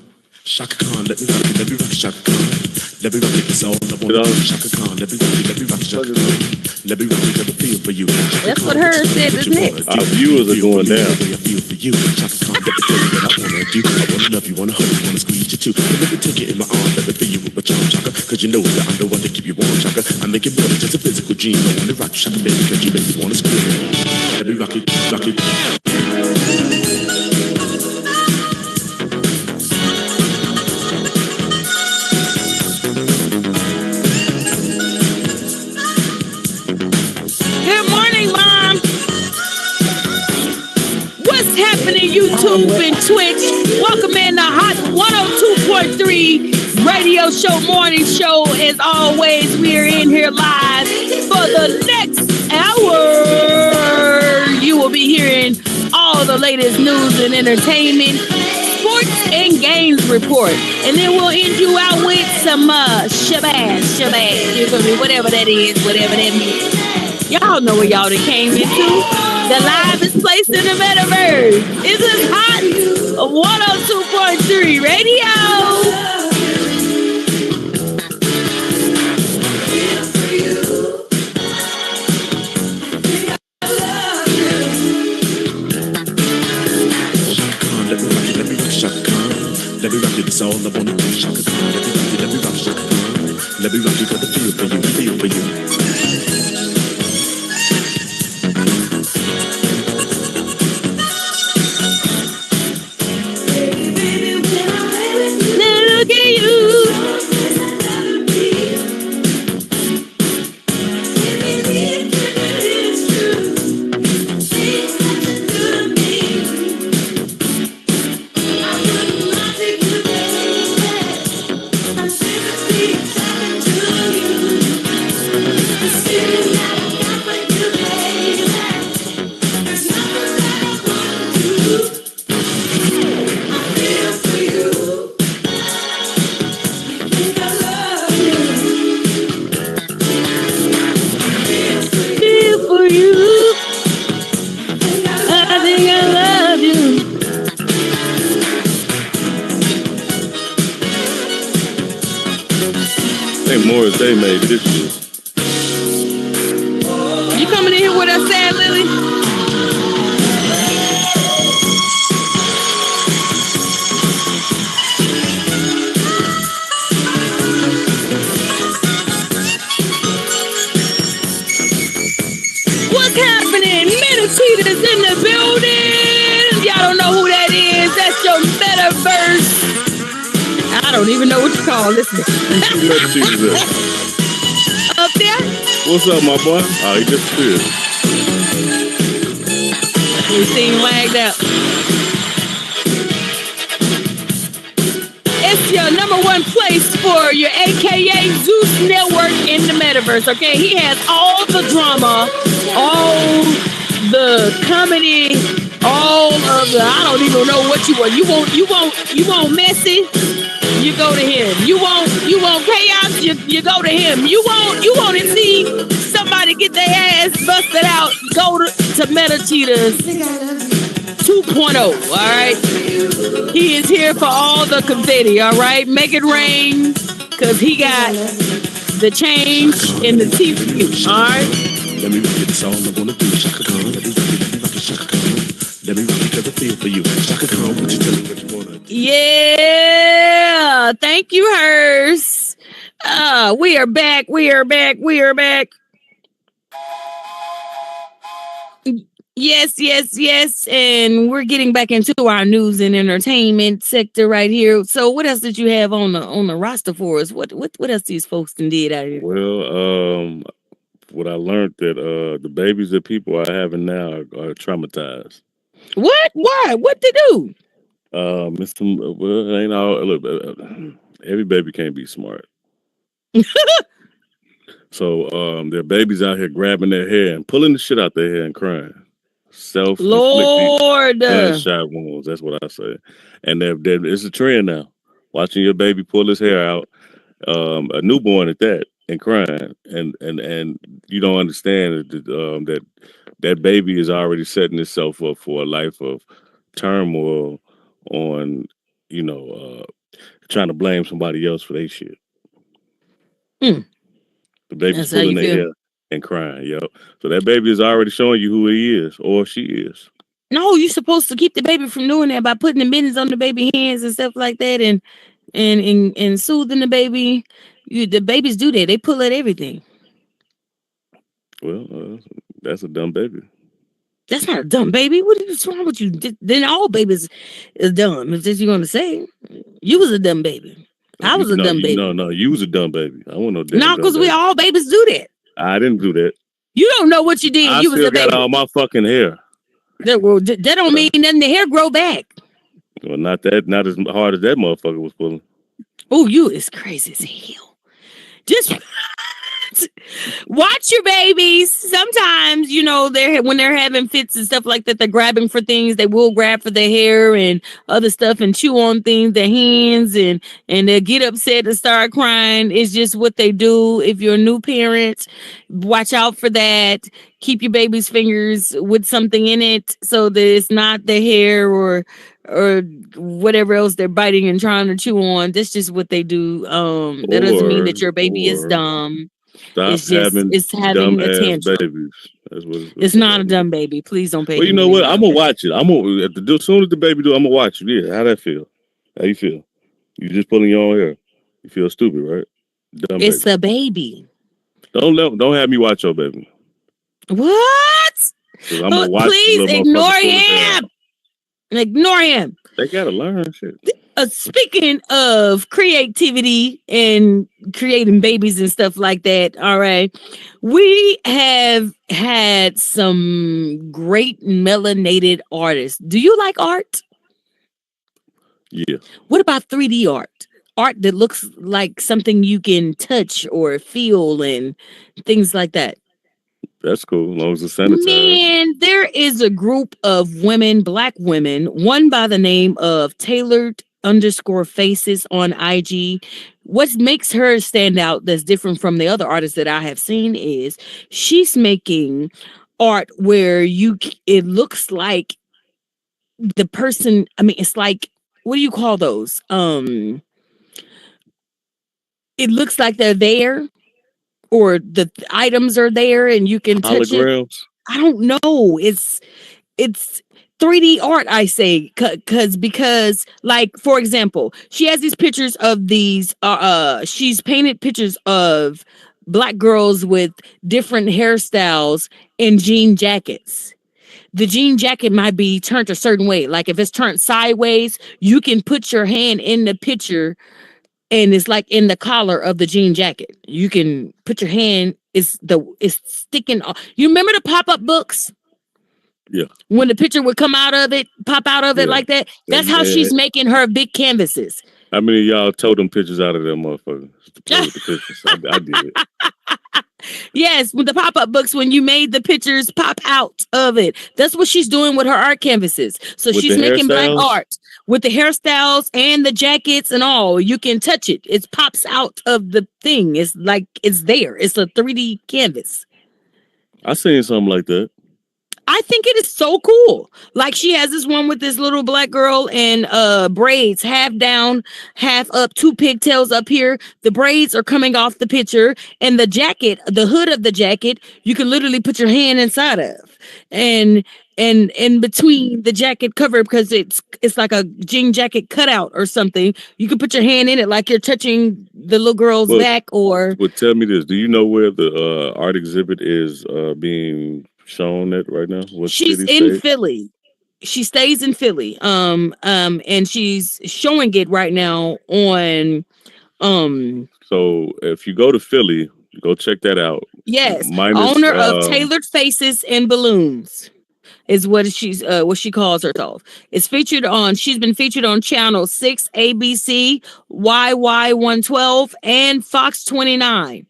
Speaker 6: Chaka Khan, let me rock it, Chaka Khan. Let me rock it, it's all I want. Chaka Khan, let me rock it, Chaka Khan. Let me rock it, let me feel for you.
Speaker 1: That's what her said is next.
Speaker 2: Our viewers are going down.
Speaker 6: I feel for you. Chaka Khan, let me tell you what I wanna do. I wanna love you, wanna hug you, wanna squeeze you too. Let me take it in my arms, let me feel you with my charm, Chaka. Cause you know that I'm the one to keep you warm, Chaka. I make it more than just a physical dream. I wanna rock you, Chaka, baby, cause you make me wanna scream. Let me rock it, rock it.
Speaker 1: YouTube and Twitch. Welcome in the Hot 102.3 radio show, morning show. As always, we are in here live for the next hour. You will be hearing all the latest news and entertainment, sports and games report. And then we'll end you out with some shabazz. You're going to be whatever that is, whatever that means. Y'all know what y'all done came into. The livest place in the Metaverse. This is Hot 102.3 Radio.
Speaker 6: Let me rock Chaka Khan. Let me rock it, it's all I wanna do. Chaka Khan, let me rock Chaka Khan. Let me rock it, got the feel for you, feel for you.
Speaker 1: Look at you.
Speaker 2: They made this shit.
Speaker 1: You coming in here with us, Sad Lily? What's happening? Cheetah's in the building. Y'all don't know who that is. That's your Metaverse. I don't even know what you call this. Up there?
Speaker 2: What's up, my boy? Oh, he disappeared.
Speaker 1: We seen lagged out. It's your number one place for your AKA Zeus Network in the Metaverse, okay? He has all the drama, all the comedy, all of the, I don't even know what you want. You want messy? You go to him. You want chaos? You go to him. You want to see somebody get their ass busted out? Go to Meta Cheetahs 2.0. All right, he is here for all the confetti. All right, make it rain, cause he got the change in the TV. All right.
Speaker 6: Let me rock it, that's all I wanna do. Shaka Khan, let me rock it, Shaka Khan. Let me rock it, cause I feel for you. Shaka Khan, would you tell me what you wanna do?
Speaker 1: Yeah, thank you, Hers. We are back. Yes. And we're getting back into our news and entertainment sector right here. So what else did you have on the roster for us? What else these folks did out here?
Speaker 2: Well, what I learned that the babies that people are having now are traumatized.
Speaker 1: What? Why? What they do?
Speaker 2: Mr. Well, it ain't all. Look, every baby can't be smart. So their babies out here grabbing their hair and pulling the shit out their hair and crying.
Speaker 1: Lord,
Speaker 2: gunshot wounds. That's what I say. And it's a trend now. Watching your baby pull his hair out, a newborn at that, and crying, and you don't understand that baby is already setting itself up for a life of turmoil on, trying to blame somebody else for their shit. The baby's pulling their hair and crying, yo. So that baby is already showing you who he is or she is.
Speaker 1: No, you're supposed to keep the baby from doing that by putting the mittens on the baby hands and stuff like that, and soothing the baby. The babies do that. They pull at everything.
Speaker 2: Well, that's a dumb baby.
Speaker 1: That's not a dumb baby. What's wrong with you? Then all babies is dumb. Is this you're gonna say? You was a dumb baby. I was a dumb baby.
Speaker 2: No, you was a dumb baby. I want no damn.
Speaker 1: No, because we all babies do that.
Speaker 2: I didn't do that.
Speaker 1: You don't know what you did. You was a baby.
Speaker 2: I still got all my fucking hair.
Speaker 1: That don't mean nothing. The hair grow back.
Speaker 2: Well, not as hard as that motherfucker was pulling.
Speaker 1: Oh, you is crazy as hell. Just watch your babies. Sometimes, when they're having fits and stuff like that, they're grabbing for things. They will grab for their hair and other stuff and chew on things, their hands, and they'll get upset and start crying. It's just what they do. If you're a new parent, watch out for that. Keep your baby's fingers with something in it so that it's not the hair or whatever else they're biting and trying to chew on. That's just what they do. That doesn't mean that your baby is dumb. It's having a tantrum. Babies. That's what it's not a dumb baby. Please don't pay.
Speaker 2: Well, you know what? I'm gonna watch it. As soon as the baby do, I'm gonna watch it. Yeah, how that feel? How you feel? You just pulling your own hair. You feel stupid, right?
Speaker 1: Dumb it's baby. A baby.
Speaker 2: Don't have me watch your baby.
Speaker 1: What?
Speaker 2: I'm gonna watch.
Speaker 1: Please ignore him. Ignore him.
Speaker 2: They gotta learn shit.
Speaker 1: Speaking of creativity and creating babies and stuff like that, all right, we have had some great melanated artists. Do you like art?
Speaker 2: Yeah.
Speaker 1: What about 3D art? Art that looks like something you can touch or feel and things like that.
Speaker 2: That's cool, as long as it's sanitized.
Speaker 1: Man, there is a group of women, Black women, one by the name of Tailored_Faces on IG. What makes her stand out that's different from the other artists that I have seen is she's making art where it looks like the person, it's like, what do you call those? It looks like they're there, or the items are there and you can touch it. I don't know. It's 3D art, I say, because like, for example, she has these pictures of these, she's painted pictures of Black girls with different hairstyles and jean jackets. the jean jacket might be turned a certain way. Like if it's turned sideways, you can put your hand in the picture and it's like in the collar of the jean jacket. You can put your hand, it's sticking off. You remember the pop-up books?
Speaker 2: Yeah.
Speaker 1: When the picture would come out of it, pop out of it like that. That's how she's making her big canvases.
Speaker 2: How many of y'all told them pictures out of them motherfuckers to play with the pictures? I did it.
Speaker 1: Yes, with the pop-up books, when you made the pictures pop out of it. That's what she's doing with her art canvases. So
Speaker 2: With
Speaker 1: she's
Speaker 2: the
Speaker 1: making black
Speaker 2: hairstyles?
Speaker 1: art with the hairstyles and the jackets and all. You can touch it. It pops out of the thing. It's like it's there. It's a 3D canvas.
Speaker 2: I seen something like that.
Speaker 1: I think it is so cool. Like she has this one with this little black girl in braids, half down, half up, two pigtails up here. The braids are coming off the picture, and the jacket, the hood of the jacket, you can literally put your hand inside of, and in between the jacket cover, because it's like a jean jacket cutout or something. You can put your hand in it like you're touching the little girl's back. Or
Speaker 2: tell me this: do you know where the art exhibit is being shown at right now? What
Speaker 1: she's
Speaker 2: city
Speaker 1: in
Speaker 2: state?
Speaker 1: Philly. She stays in Philly. And she's showing it right now on
Speaker 2: So if you go to Philly, go check that out.
Speaker 1: yes,
Speaker 2: Minus
Speaker 1: owner of Tailored Faces and Balloons is what she calls herself. She's been featured on channel 6, ABC, YY112, and Fox 29.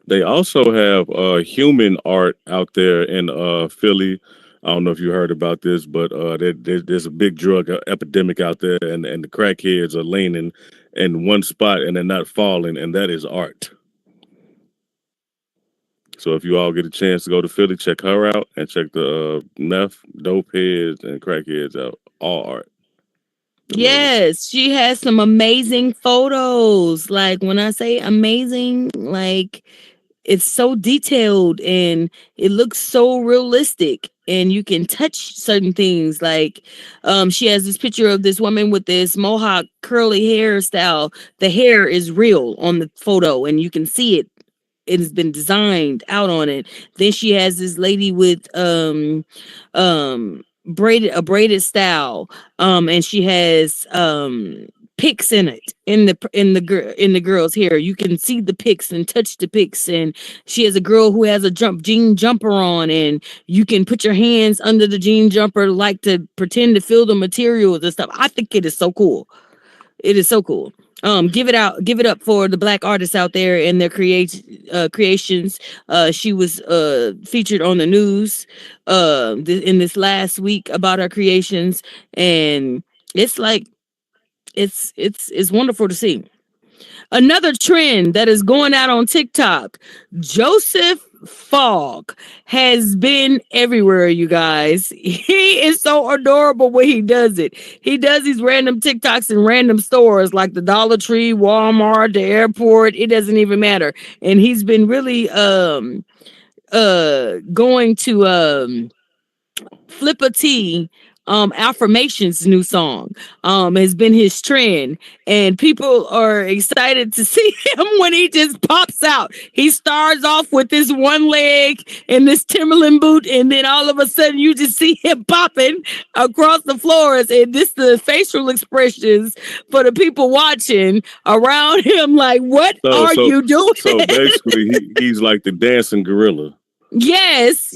Speaker 2: They also have human art out there in Philly. I don't know if you heard about this, but there's a big drug epidemic out there, and the crackheads are leaning in one spot and they're not falling, and that is art. So if you all get a chance to go to Philly, check her out and check the meth, dope heads, and crackheads out. All art.
Speaker 1: Yes, she has some amazing photos. Like when I say amazing, like it's so detailed and it looks so realistic, and you can touch certain things. Like she has this picture of this woman with this mohawk curly hairstyle. The hair is real on the photo and you can see it. It has been designed out on it. Then she has this lady with braided style, and she has pics in it in the girl's hair. You can see the pics and touch the pics. And she has a girl who has a jean jumper on, and you can put your hands under the jean jumper like to pretend to feel the materials and stuff. I think it is so cool. It is so cool. Give it up for the black artists out there and their creations. She was featured on the news in this last week about her creations, and it's like it's wonderful to see. Another trend that is going out on TikTok, Joseph Fogg has been everywhere, you guys. He is so adorable when he does it. He does these random TikToks in random stores like the Dollar Tree, Walmart, the airport. It doesn't even matter. And he's been really going to Flip a T affirmations new song has been his trend, and people are excited to see him when he just pops out. He starts off with this one leg and this Timberland boot, and then all of a sudden you just see him popping across the floors, and this the facial expressions for the people watching around him, like, what are you doing?
Speaker 2: So basically he's like the dancing gorilla.
Speaker 1: Yes.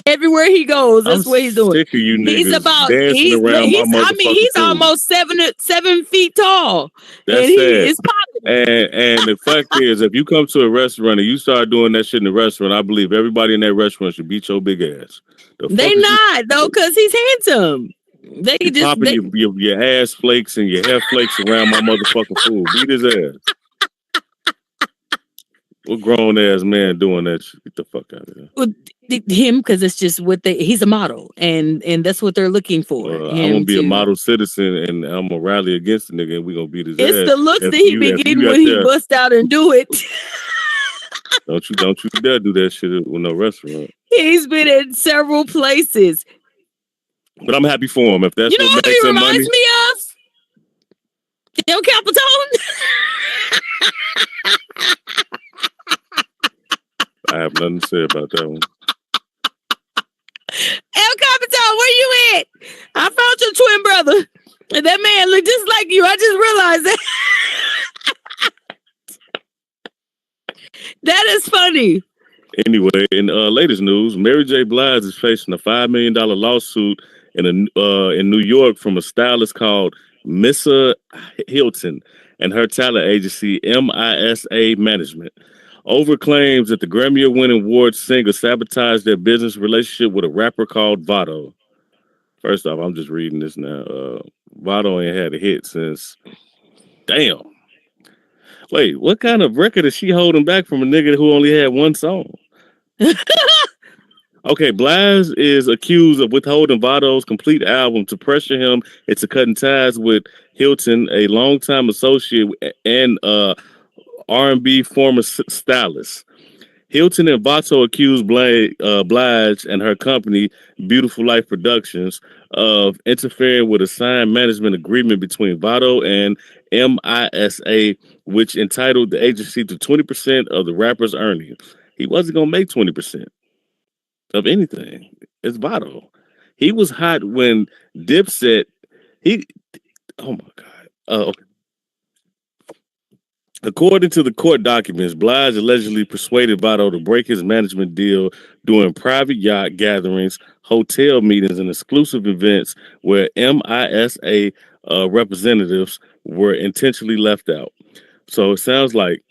Speaker 1: Everywhere he goes, that's what he's doing.
Speaker 2: Sick of you niggas
Speaker 1: He's about
Speaker 2: dancing around my motherfucking
Speaker 1: he's
Speaker 2: food.
Speaker 1: almost 7 feet tall.
Speaker 2: That's
Speaker 1: and
Speaker 2: sad.
Speaker 1: He is popular.
Speaker 2: And the fact is, if you come to a restaurant and you start doing that shit in the restaurant, I believe everybody in that restaurant should beat your big ass.
Speaker 1: They not though, because he's handsome. They
Speaker 2: you
Speaker 1: just
Speaker 2: popping your ass flakes and your hair flakes around my motherfucking food. Beat his ass. What grown ass man doing that shit? Get the fuck out of here.
Speaker 1: Well, him, because it's just what he's a model, and that's what they're looking for.
Speaker 2: I'm gonna be a model citizen, and I'm gonna rally against the nigga, and we gonna beat his ass.
Speaker 1: It's the looks that he be getting when he bust out and do it.
Speaker 2: Don't you dare do that shit with no restaurant.
Speaker 1: He's been in several places.
Speaker 2: But I'm happy for him. If that's what makes him money.
Speaker 1: Reminds me of El Capitone.
Speaker 2: I have nothing to say about that one.
Speaker 1: El man look just like you. I just realized that. That is funny.
Speaker 2: Anyway, in latest news, Mary J. Blige is facing a $5 million lawsuit in New York from a stylist called Missa Hilton and her talent agency MISA Management over claims that the Grammy Award-winning singer sabotaged their business relationship with a rapper called Vado. First off, I'm just reading this now. Vado ain't had a hit since. Damn. Wait, what kind of record is she holding back from a nigga who only had one song? Okay, Blige is accused of withholding Vado's complete album to pressure him into cutting ties with Hilton, a longtime associate and R&B former stylist. Hilton and Vato accused Blige and her company, Beautiful Life Productions, of interfering with a signed management agreement between Vato and MISA, which entitled the agency to 20% of the rapper's earnings. He wasn't going to make 20% of anything. It's Vato. He was hot when Dipset. He. Oh my God. Okay. According to the court documents, Blige allegedly persuaded Vado to break his management deal during private yacht gatherings, hotel meetings, and exclusive events where MISA representatives were intentionally left out. So it sounds like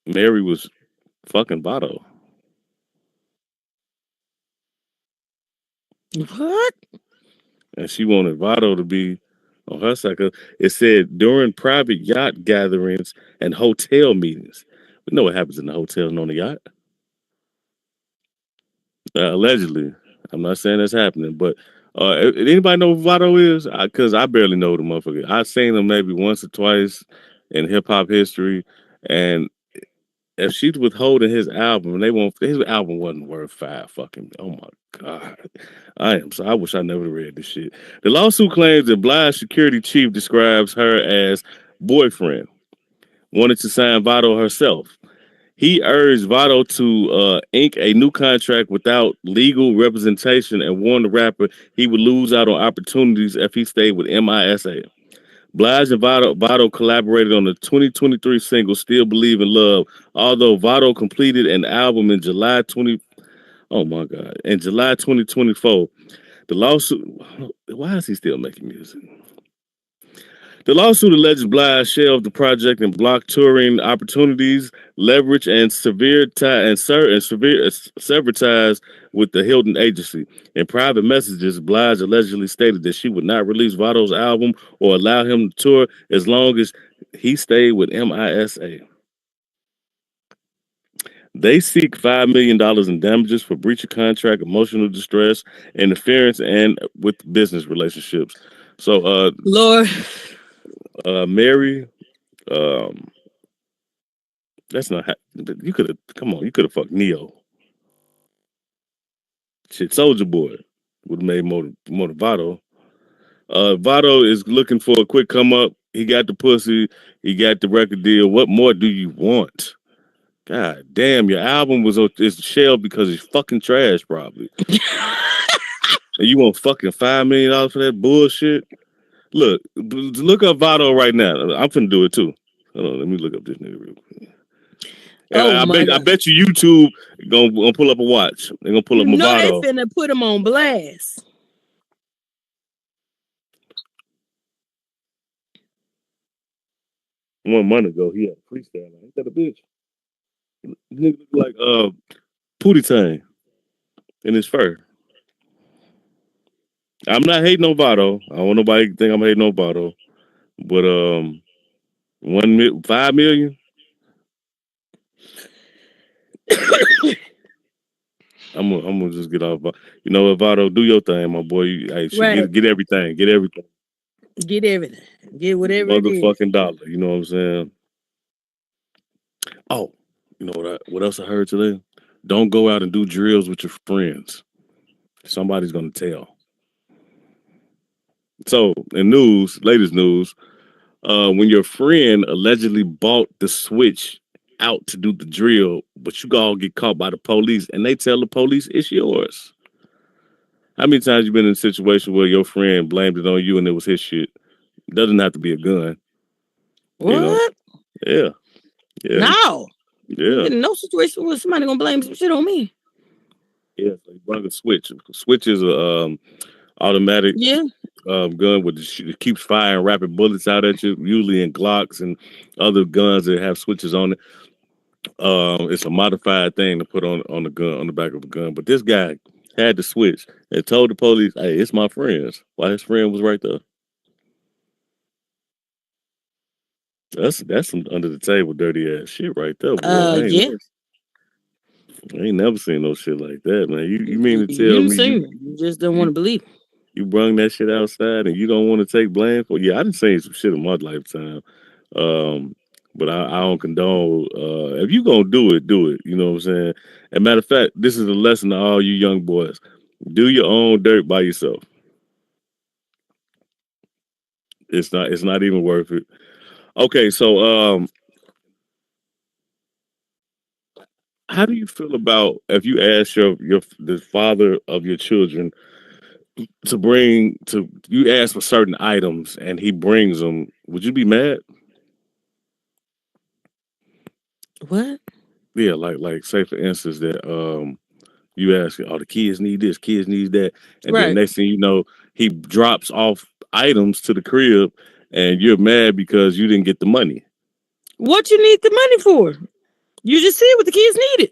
Speaker 2: Mary was fucking Vado.
Speaker 1: What?
Speaker 2: And she wanted Vado to be on her side. It said during private yacht gatherings and hotel meetings. We know what happens in the hotel and on the yacht. Allegedly. I'm not saying that's happening, but anybody know who Vado is? Because I barely know the motherfucker. I've seen him maybe once or twice in hip hop history, and if she's withholding his album, and his album wasn't worth $5 fucking. Oh my God, I wish I never read this shit. The lawsuit claims that Blige security chief describes her as boyfriend, wanted to sign Vado herself. He urged Vado to ink a new contract without legal representation and warned the rapper he would lose out on opportunities if he stayed with MISA. Blige and Vado collaborated on the 2023 single "Still Believe in Love." Although Vado completed an album in July 2024. The lawsuit. Why is he still making music? The lawsuit alleges Blige shelved the project and blocked touring opportunities, leverage, and severed ties with the Hilton agency. In private messages, Blige allegedly stated that she would not release Vado's album or allow him to tour as long as he stayed with MISA. They seek $5 million in damages for breach of contract, emotional distress, interference, and with business relationships. So,
Speaker 1: Lord.
Speaker 2: Mary, that's not. You could have. Come on, you could have fucked Neo. Shit, Soldier Boy would have made more Vado. Vado is looking for a quick come up. He got the pussy. He got the record deal. What more do you want? God damn, your album is shelved because it's fucking trash, probably. And you want fucking $5 million for that bullshit? Look up Vado right now. I'm finna do it too. Hold on, let me look up this nigga real quick. I bet you YouTube gonna pull up a watch. They're gonna pull up Vado.
Speaker 1: They finna put him on blast.
Speaker 2: One month ago, he had a freestyle. Ain't that a bitch? Nigga look like Pootie Tang in his fur. I'm not hating on Vado. I don't want nobody to think I'm hating on Vado. But 5 million. I'm gonna just get off. You know what, Vado, do your thing, my boy. Get everything. Get everything.
Speaker 1: Get everything. Get whatever.
Speaker 2: Motherfucking dollar. You know what I'm saying? Oh, you know what else I heard today? Don't go out and do drills with your friends. Somebody's gonna tell. So, in latest news, when your friend allegedly bought the switch out to do the drill, but you all get caught by the police and they tell the police it's yours. How many times you been in a situation where your friend blamed it on you and it was his shit? Doesn't have to be a gun. You know?
Speaker 1: What?
Speaker 2: Yeah. Yeah.
Speaker 1: No.
Speaker 2: Yeah.
Speaker 1: In no situation where somebody gonna blame some shit on me.
Speaker 2: Yeah. So you brought a switch. Switch is a automatic
Speaker 1: Yeah.
Speaker 2: gun with it keeps firing rapid bullets out at you, usually in Glocks and other guns that have switches on it. It's a modified thing to put on the gun on the back of the gun. But this guy had the switch and told the police, "Hey, it's my friend's." While his friend was right there. That's some under the table dirty ass shit right there, boy.
Speaker 1: Yeah.
Speaker 2: I ain't never seen no shit like that, man. You mean to
Speaker 1: You
Speaker 2: tell
Speaker 1: didn't
Speaker 2: me
Speaker 1: see me. You just don't want to believe.
Speaker 2: you brung that shit outside and you don't want to take blame for? Yeah, I done seen some shit in my lifetime. But I don't condone. If you gonna do it, do it. You know what I'm saying? As a matter of fact, this is a lesson to all you young boys. Do your own dirt by yourself. It's not even worth it. Okay, so how do you feel about if you ask the father of your children you ask for certain items and he brings them? Would you be mad?
Speaker 1: What?
Speaker 2: Yeah, like say for instance that you ask, oh, the kids need this, kids need that, and then
Speaker 1: Right.
Speaker 2: next thing you know, he drops off items to the crib, and you're mad because you didn't get the money.
Speaker 1: What you need the money for? You just said what the kids needed.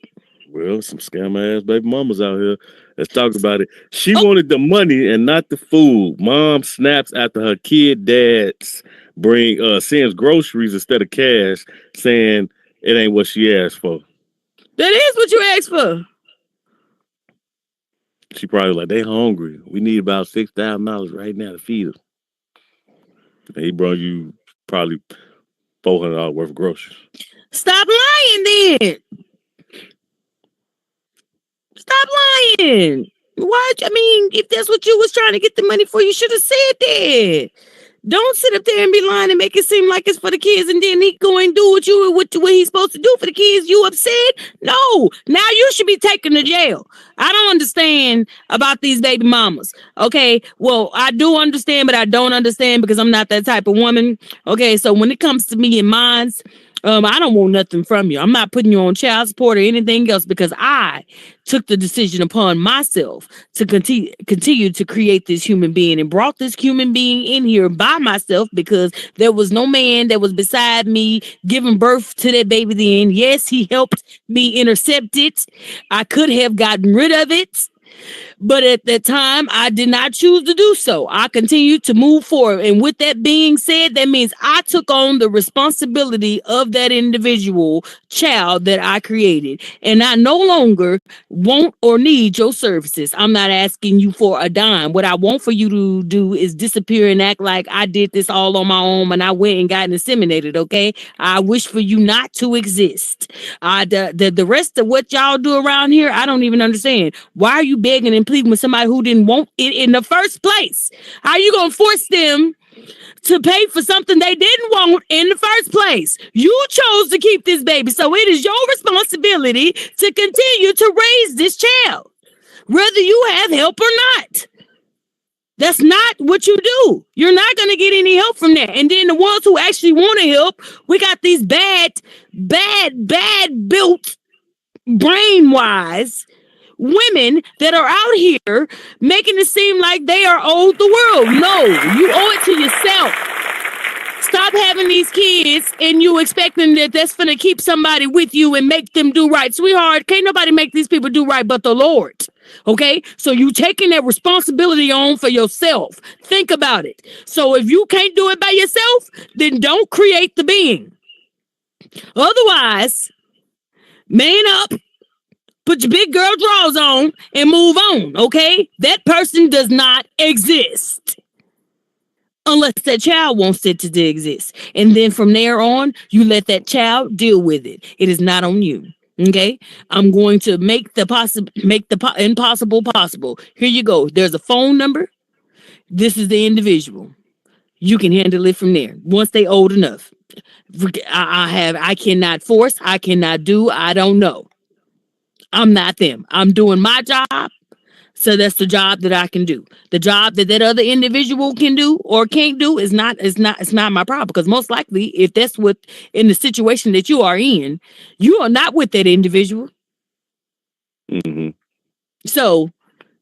Speaker 2: Well, some scam ass baby mamas out here. Let's talk about it. She wanted the money and not the food. Mom snaps after her kid dads sends groceries instead of cash, saying it ain't what she asked for.
Speaker 1: That is what you asked for.
Speaker 2: She probably like, they hungry. We need about $6,000 right now to feed them. And he brought you probably $400 worth of groceries.
Speaker 1: Stop lying then. Stop lying. Why? I mean, if that's what you was trying to get the money for, you should have said that. Don't sit up there and be lying and make it seem like it's for the kids, and then he go and do what he's supposed to do for the kids. You upset? No. Now you should be taken to jail. I don't understand about these baby mamas. Okay, well, I do understand, but I don't understand because I'm not that type of woman. Okay, so when it comes to me and mine's, I don't want nothing from you. I'm not putting you on child support or anything else because I took the decision upon myself to continue to create this human being and brought this human being in here by myself because there was no man that was beside me giving birth to that baby then. Yes, he helped me intercept it. I could have gotten rid of it. But at that time, I did not choose to do so. I continued to move forward. And with that being said, that means I took on the responsibility of that individual child that I created. And I no longer want or need your services. I'm not asking you for a dime. What I want for you to do is disappear and act like I did this all on my own and I went and got inseminated, okay? I wish for you not to exist. The rest of what y'all do around here, I don't even understand. Why are you begging and pleading with somebody who didn't want it in the first place? How are you going to force them to pay for something they didn't want in the first place? You chose to keep this baby, so it is your responsibility to continue to raise this child, whether you have help or not. That's not what you do. You're not going to get any help from that. And then the ones who actually want to help, we got these bad built, brain-wise women that are out here making it seem like they are owed the world. No, you owe it to yourself. Stop having these kids and you expecting that's going to keep somebody with you and make them do right. Sweetheart, can't nobody make these people do right but the Lord. Okay? So you taking that responsibility on for yourself. Think about it. So if you can't do it by yourself, then don't create the being. Otherwise, man up, put your big girl drawers on and move on, okay? That person does not exist. Unless that child wants it to exist. And then from there on, you let that child deal with it. It is not on you. Okay? I'm going to make the impossible possible. Here you go. There's a phone number. This is the individual. You can handle it from there. Once they old enough. I cannot force. I cannot do. I don't know. I'm not them. I'm doing my job. So that's the job that I can do. The job that that other individual can do or can't do is not it's not my problem, because most likely if that's what in the situation that you are in, you are not with that individual.
Speaker 2: Mm-hmm.
Speaker 1: So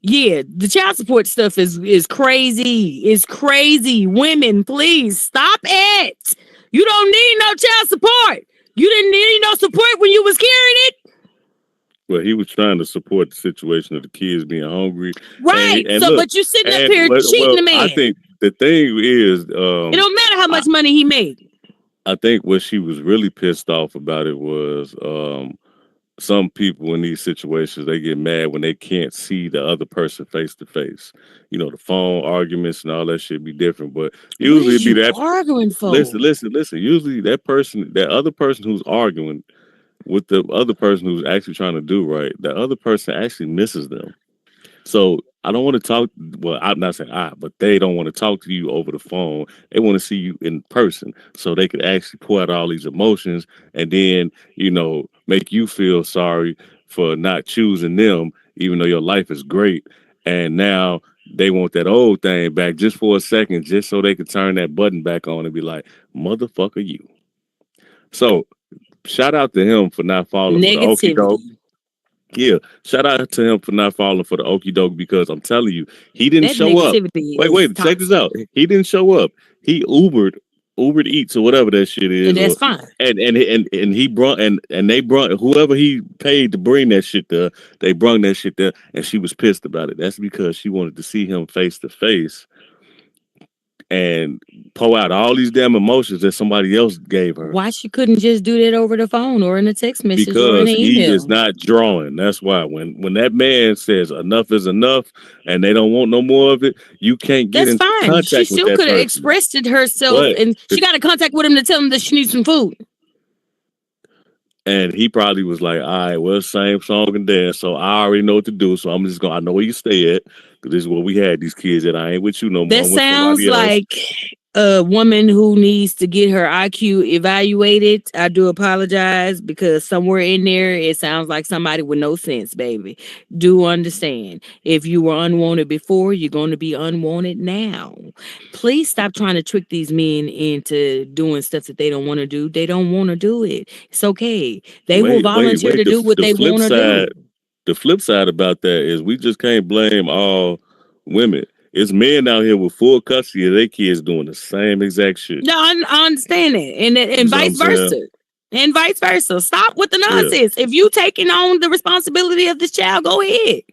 Speaker 1: yeah, the child support stuff is crazy. It's crazy. Women, please stop it. You don't need no child support. You didn't need no support when you was carrying it.
Speaker 2: Well, he was trying to support the situation of the kids being hungry,
Speaker 1: Right.
Speaker 2: and
Speaker 1: So,
Speaker 2: look,
Speaker 1: but you're sitting up
Speaker 2: and
Speaker 1: here cheating
Speaker 2: well,
Speaker 1: the
Speaker 2: I
Speaker 1: man.
Speaker 2: think the thing is,
Speaker 1: It don't matter how
Speaker 2: I,
Speaker 1: much money he made.
Speaker 2: I think what she was really pissed off about it was, some people in these situations they get mad when they can't see the other person face to face. You know, the phone arguments and all that should be different, but
Speaker 1: What
Speaker 2: usually
Speaker 1: is
Speaker 2: it'd be
Speaker 1: you
Speaker 2: that.
Speaker 1: arguing for?
Speaker 2: Listen. Usually that other person who's arguing with the other person who's actually trying to do right, the other person actually misses them. So I don't want to talk. Well, I'm not saying but they don't want to talk to you over the phone. They want to see you in person so they could actually pour out all these emotions and then, make you feel sorry for not choosing them, even though your life is great. And now they want that old thing back just for a second, just so they could turn that button back on and be like, motherfucker, you. So shout out to him for not falling for the okie doke.
Speaker 1: Negativity.
Speaker 2: Yeah, shout out to him for not falling for the okie doke, because I'm telling you, he didn't
Speaker 1: That
Speaker 2: show up.
Speaker 1: negativity is
Speaker 2: Wait, check this
Speaker 1: toxic.
Speaker 2: out. He didn't show up. He Ubered Eats or whatever that shit
Speaker 1: And
Speaker 2: is,
Speaker 1: that's
Speaker 2: or
Speaker 1: fine.
Speaker 2: and he brought and they brought whoever he paid to bring that shit there. They brought that shit there, and she was pissed about it. That's because she wanted to see him face to face and pour out all these damn emotions that somebody else gave her.
Speaker 1: Why she couldn't just do that over the phone or in a text message or in
Speaker 2: Because
Speaker 1: an
Speaker 2: he is
Speaker 1: email?
Speaker 2: not drawing. That's why when that man says enough is enough and they don't want no more of it, you can't get
Speaker 1: That's
Speaker 2: in
Speaker 1: fine. She
Speaker 2: contact with
Speaker 1: still
Speaker 2: that
Speaker 1: could have
Speaker 2: person.
Speaker 1: expressed it herself,
Speaker 2: But
Speaker 1: and she got to contact with him to tell him that she needs some food.
Speaker 2: and he probably was like, all right, well, same song and dance, so I already know what to do. So I'm just gonna I know where you stay at, because this is where we had these kids at. I ain't with you no more.
Speaker 1: That
Speaker 2: I'm with
Speaker 1: sounds
Speaker 2: somebody else.
Speaker 1: like a woman who needs to get her IQ evaluated. I do apologize, because somewhere in there it sounds like somebody with no sense, baby. Do understand, if you were unwanted before, you're going to be unwanted now. Please stop trying to trick these men into doing stuff that they don't want to do. They don't want to do it. It's okay. They will volunteer to do what
Speaker 2: The
Speaker 1: they
Speaker 2: flip
Speaker 1: want to
Speaker 2: side,
Speaker 1: do.
Speaker 2: the flip side about that is we just can't blame all women. It's men out here with full custody of their kids doing the same exact shit.
Speaker 1: No, I understand it, and
Speaker 2: You know what
Speaker 1: vice
Speaker 2: I'm saying?
Speaker 1: versa, and vice versa. Stop with the
Speaker 2: Yeah.
Speaker 1: nonsense. If you taking on the responsibility of this child, go ahead,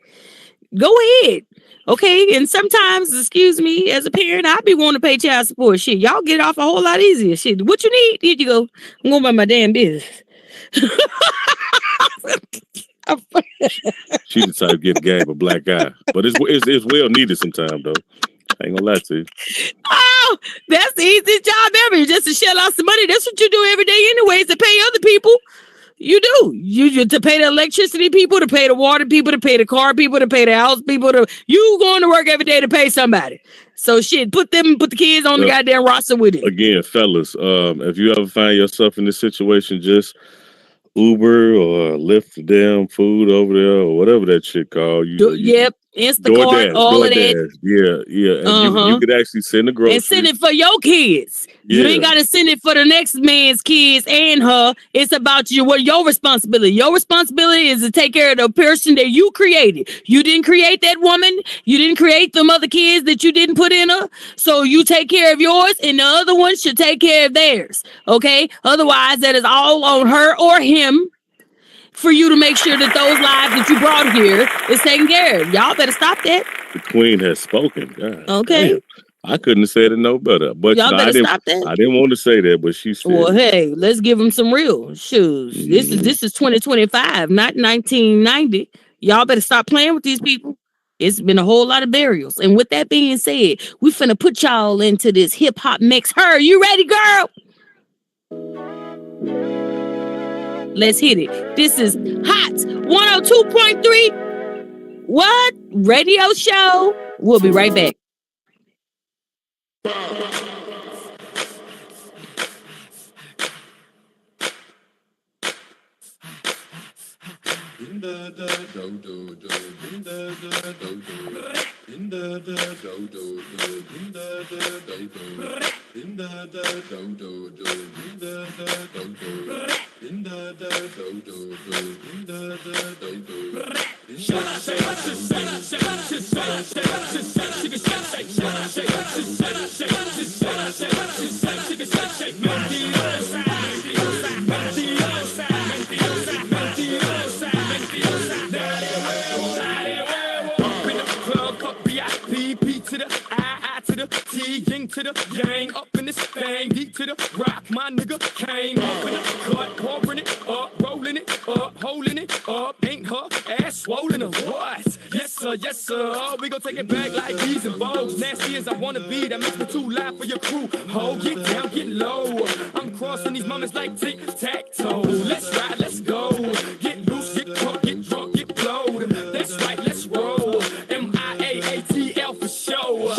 Speaker 1: go ahead. Okay, and sometimes, excuse me, as a parent, I be wanting to pay child support. Shit, y'all get it off a whole lot easier. Shit, what you need? Here you go. I'm going about my damn business.
Speaker 2: She decided to give the game a black eye, but it's well needed sometimes though. I ain't gonna lie to you.
Speaker 1: Oh, that's the easiest job ever. Just to shell out some money. That's what you do every day, anyways, to pay other people. You do. You to pay the electricity people, to pay the water people, to pay the car people, to pay the house people. You going to work every day to pay somebody. So shit, put the kids on the goddamn roster with it.
Speaker 2: Again, fellas, if you ever find yourself in this situation, just Uber or Lyft the damn food over there or whatever that shit called.
Speaker 1: Yep, Instacart, all of that.
Speaker 2: Yeah. And you could actually send the groceries.
Speaker 1: And send it for your kids. You ain't got to send it for the next man's kids and her. It's about you. What your responsibility? Your responsibility is to take care of the person that you created. You didn't create that woman. You didn't create them other kids that you didn't put in her. So you take care of yours, and the other one should take care of theirs. Okay? Otherwise, that is all on her or him for you to make sure that those lives that you brought here is taken care of. Y'all better stop that.
Speaker 2: The queen has spoken. God,
Speaker 1: okay.
Speaker 2: Damn. I couldn't have said it no better. But
Speaker 1: y'all better stop that.
Speaker 2: I didn't want to say that, but she said.
Speaker 1: Well, hey, let's give them some real shoes.
Speaker 2: Mm-hmm.
Speaker 1: This is 2025, not 1990. Y'all better stop playing with these people. It's been a whole lot of burials. And with that being said, we finna put y'all into this hip hop mix. Her, you ready, girl? Let's hit it. This is Hot 102.3. What? Radio show. We'll be right back.
Speaker 6: To the I to the T, Ying to the Yang, up in this thing, D to the rock, my nigga came up in the cut, pouring it up, rolling it up, holding it up, ain't her ass swollen or what? Yes sir, we gon' take it back like these and bows, nasty as I wanna be, that makes me too loud for your crew, ho, get down, get low, I'm crossing these moments like tic-tac-toe, let's ride, let's go, get loose, get caught, get drunk, get blowed, that's right, let's roll, M-I-A-A-T-L for show.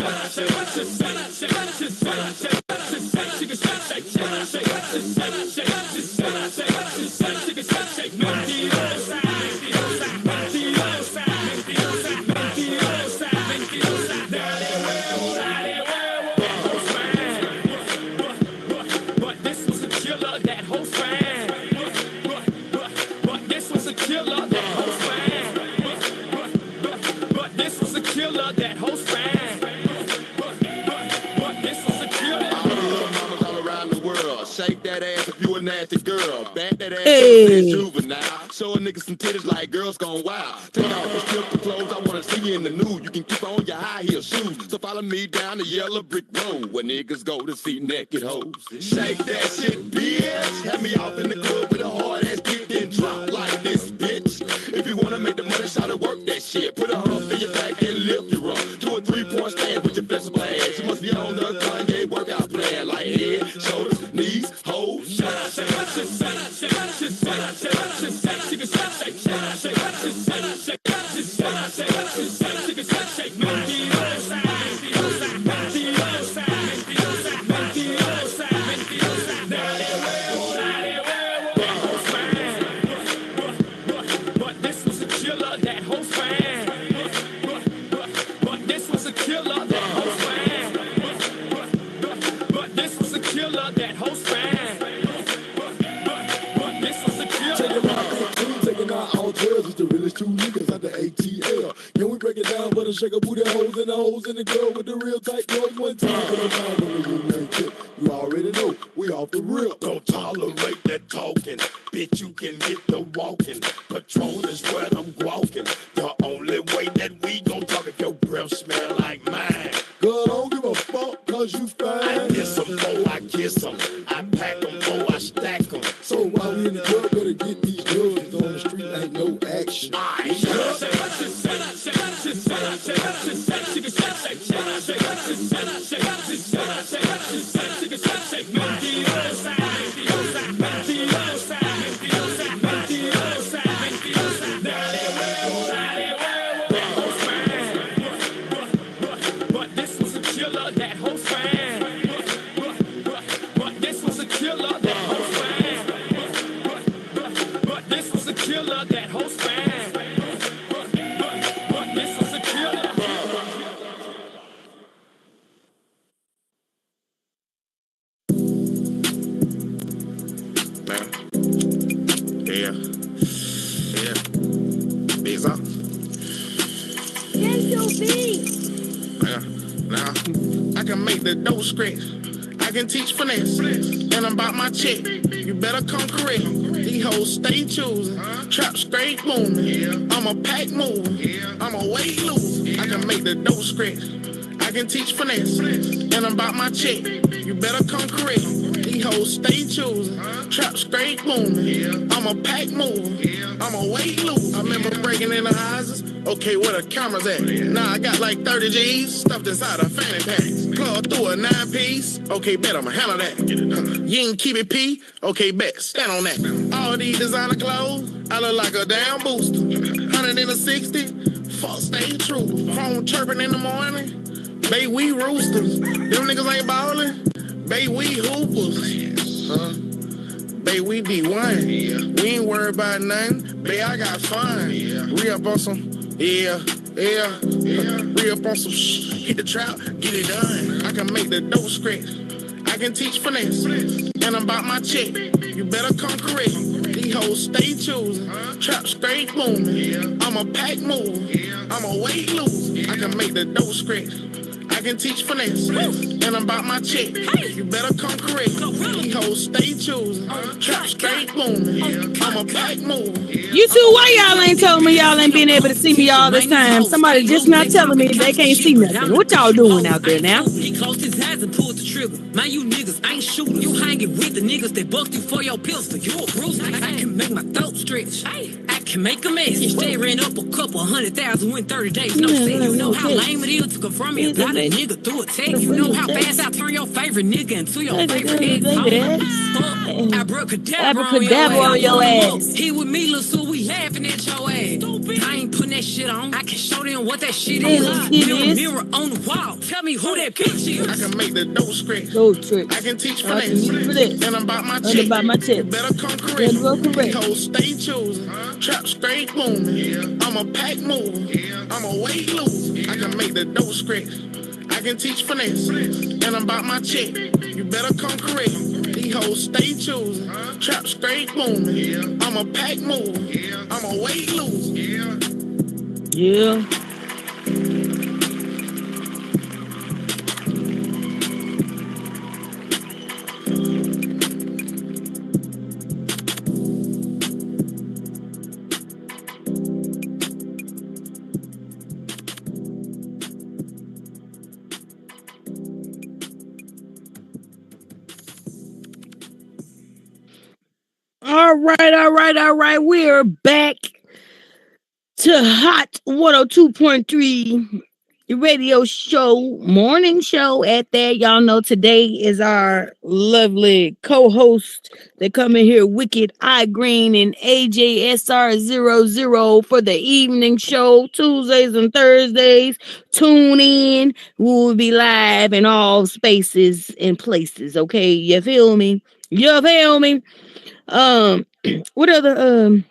Speaker 6: But this was a killer, that whole fan. But this was a killer, that whole fan. But this was a killer, that whole fan. But this was a killer. All the little mamas all around the world, shake that ass if you a nasty girl. Back that ass up and juvenile. Show a nigga some titties like girls gone wild. Take off your strip the clothes, I wanna see you in the nude. You can keep on your high heel shoes. So follow me down the yellow brick road where niggas go to see naked hoes. Shake that shit, bitch. Have me off in the club with a hard ass dick, then drop like this, bitch. If you wanna make the money, try to work that shit. Put a hump in your back and lift your up. 2 or 3 point stand with your flexible ass. You must be on the Kanye workout plan like head, shoulders, knees, hoes. But this was a killer, that whole fan. But this was a killer, that whole fan. But this was a killer, that whole fan. But this was a killer. Taking out all 12 is the realest 2 niggas out the ATL. Can we break it down for the shaker booty hoes and the hoes in the girl with the real tight clothes one time for the time when the union tip. You already know we off the rip. Don't tolerate that talking. Bitch, you can get the walking. Patron is where I'm walking. The only way that we gon' talk if your breath smell like mine. Girl, don't give a fuck cause you fine. I kiss them before I kiss them. I pack them before I stack them. So while we in the club, better get these drugs on the street, ain't no action. But this was a killer, that whole fan. But this was a killer, that whole fan. But this was a killer, that whole fan. But this was a killer. Yeah. These up. Yeah. Now, I can make the dough scratch. I can teach finesse. And I'm about my check. You better come correct. These hoes stay choosing. Trap straight moving. I'm a pack moving. I'm a weight loser. I can make the dough scratch. I can teach finesse. And I'm about my check. You better come correct. These hoes stay choosing. Trap straight moving. I'm a pack moving. I'm a weight loser. I remember breaking in the houses. Okay, where the cameras at? Now I got like 30 G's stuffed inside a fanny pack. Claw through a 9-piece. Okay, bet I'ma handle that. You ain't keep it P. Okay, bet. Stand on that. All these designer clothes, I look like a damn booster. 160. Fuck, stay true. Phone chirping in the morning. Bay we roosters. Them niggas ain't ballin'. Bay we hoopers. Babe, we D1. Yeah. We ain't worried about nothing. Babe, I got fun. Yeah. Re-up on some. Yeah. Re-up on some hit the trap, get it done. I can make the dough scratch. I can teach finesse. And I'm about my check. You better come correct. These hoes stay choosing. Trap straight booming. I'm a pack move. I'm a weight loser. I can make the dough scratch. I can teach finesse. And I'm about my check. You better come correct. These hoes stay choosing. Trap straight booming. I'm a pack move.
Speaker 1: You two, why y'all ain't telling me y'all ain't been able to see me all this time? Somebody just not telling me they can't see nothing. What y'all doing out there now?
Speaker 7: He closed his eyes and pulled the trigger. Man, you niggas ain't shooters. You hanging with the niggas that bust you for your pistol. You a bruiser. I can make my throat stretch. I can make a mess. Instead, ran up a couple 100,000 in 30 days. No sense. You know how lame it is to confirm me about a nigga through a text. You know how fast I turn your favorite nigga into your favorite ex.
Speaker 1: Abracadabra on your ass.
Speaker 7: He with me, look, so we laughing at your ass. I ain't putting that shit on. I can show them what that shit is. Mirror on the wall. Tell me who that bitch is.
Speaker 6: I can make the dough scratch.
Speaker 1: Dough trick.
Speaker 6: I can teach finesse. And I'm about my check. You better come correct. These hoes stay choosing. Trap straight booming. I'm a pack mover. I'm a weight loser. I can make the dough scratch. I can teach finesse. And I'm about my check. You better come correct. These hoes stay choosing. Trap straight booming. I'm a pack mover. I'm a weight loser.
Speaker 1: Yeah. All right. We're back to Hot 102.3 radio show, morning show at that. Y'all know today is our lovely co-host that come in here, Wicked Eye Green and AJSR00 for the evening show, Tuesdays and Thursdays. Tune in. We will be live in all spaces and places. Okay, you feel me? What other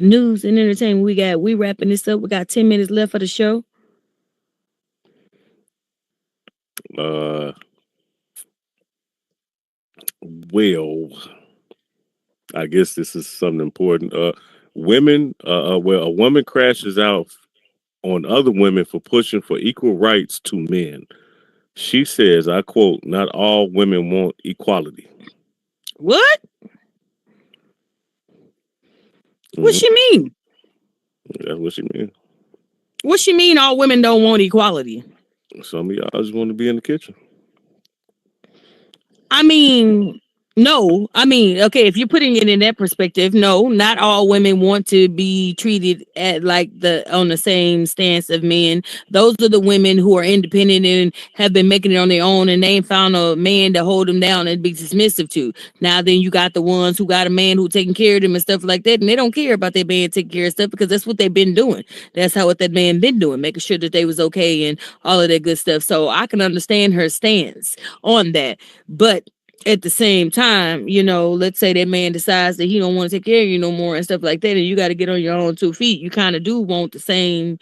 Speaker 1: news and entertainment we got? We wrapping this up. We got 10 minutes left for the show.
Speaker 2: Well, I guess this is something important. Women, a woman crashes out on other women for pushing for equal rights to men. She says, I quote, "Not all women want equality."
Speaker 1: What? What she mean?
Speaker 2: That's what she mean.
Speaker 1: What she mean all women don't want equality?
Speaker 2: Some of y'all just want to be in the kitchen.
Speaker 1: I mean, no. I mean, okay, if you're putting it in that perspective, no, not all women want to be treated at on the same stance of men. Those are the women who are independent and have been making it on their own, and they ain't found a man to hold them down and be submissive to. Now then you got the ones who got a man who taking care of them and stuff like that, and they don't care about their man taking care of stuff because that's what they've been doing. That's how what that man been doing, making sure that they was okay and all of that good stuff. So I can understand her stance on that. But at the same time, let's say that man decides that he don't want to take care of you no more and stuff like that, and you got to get on your own 2 feet. You kind of do want the same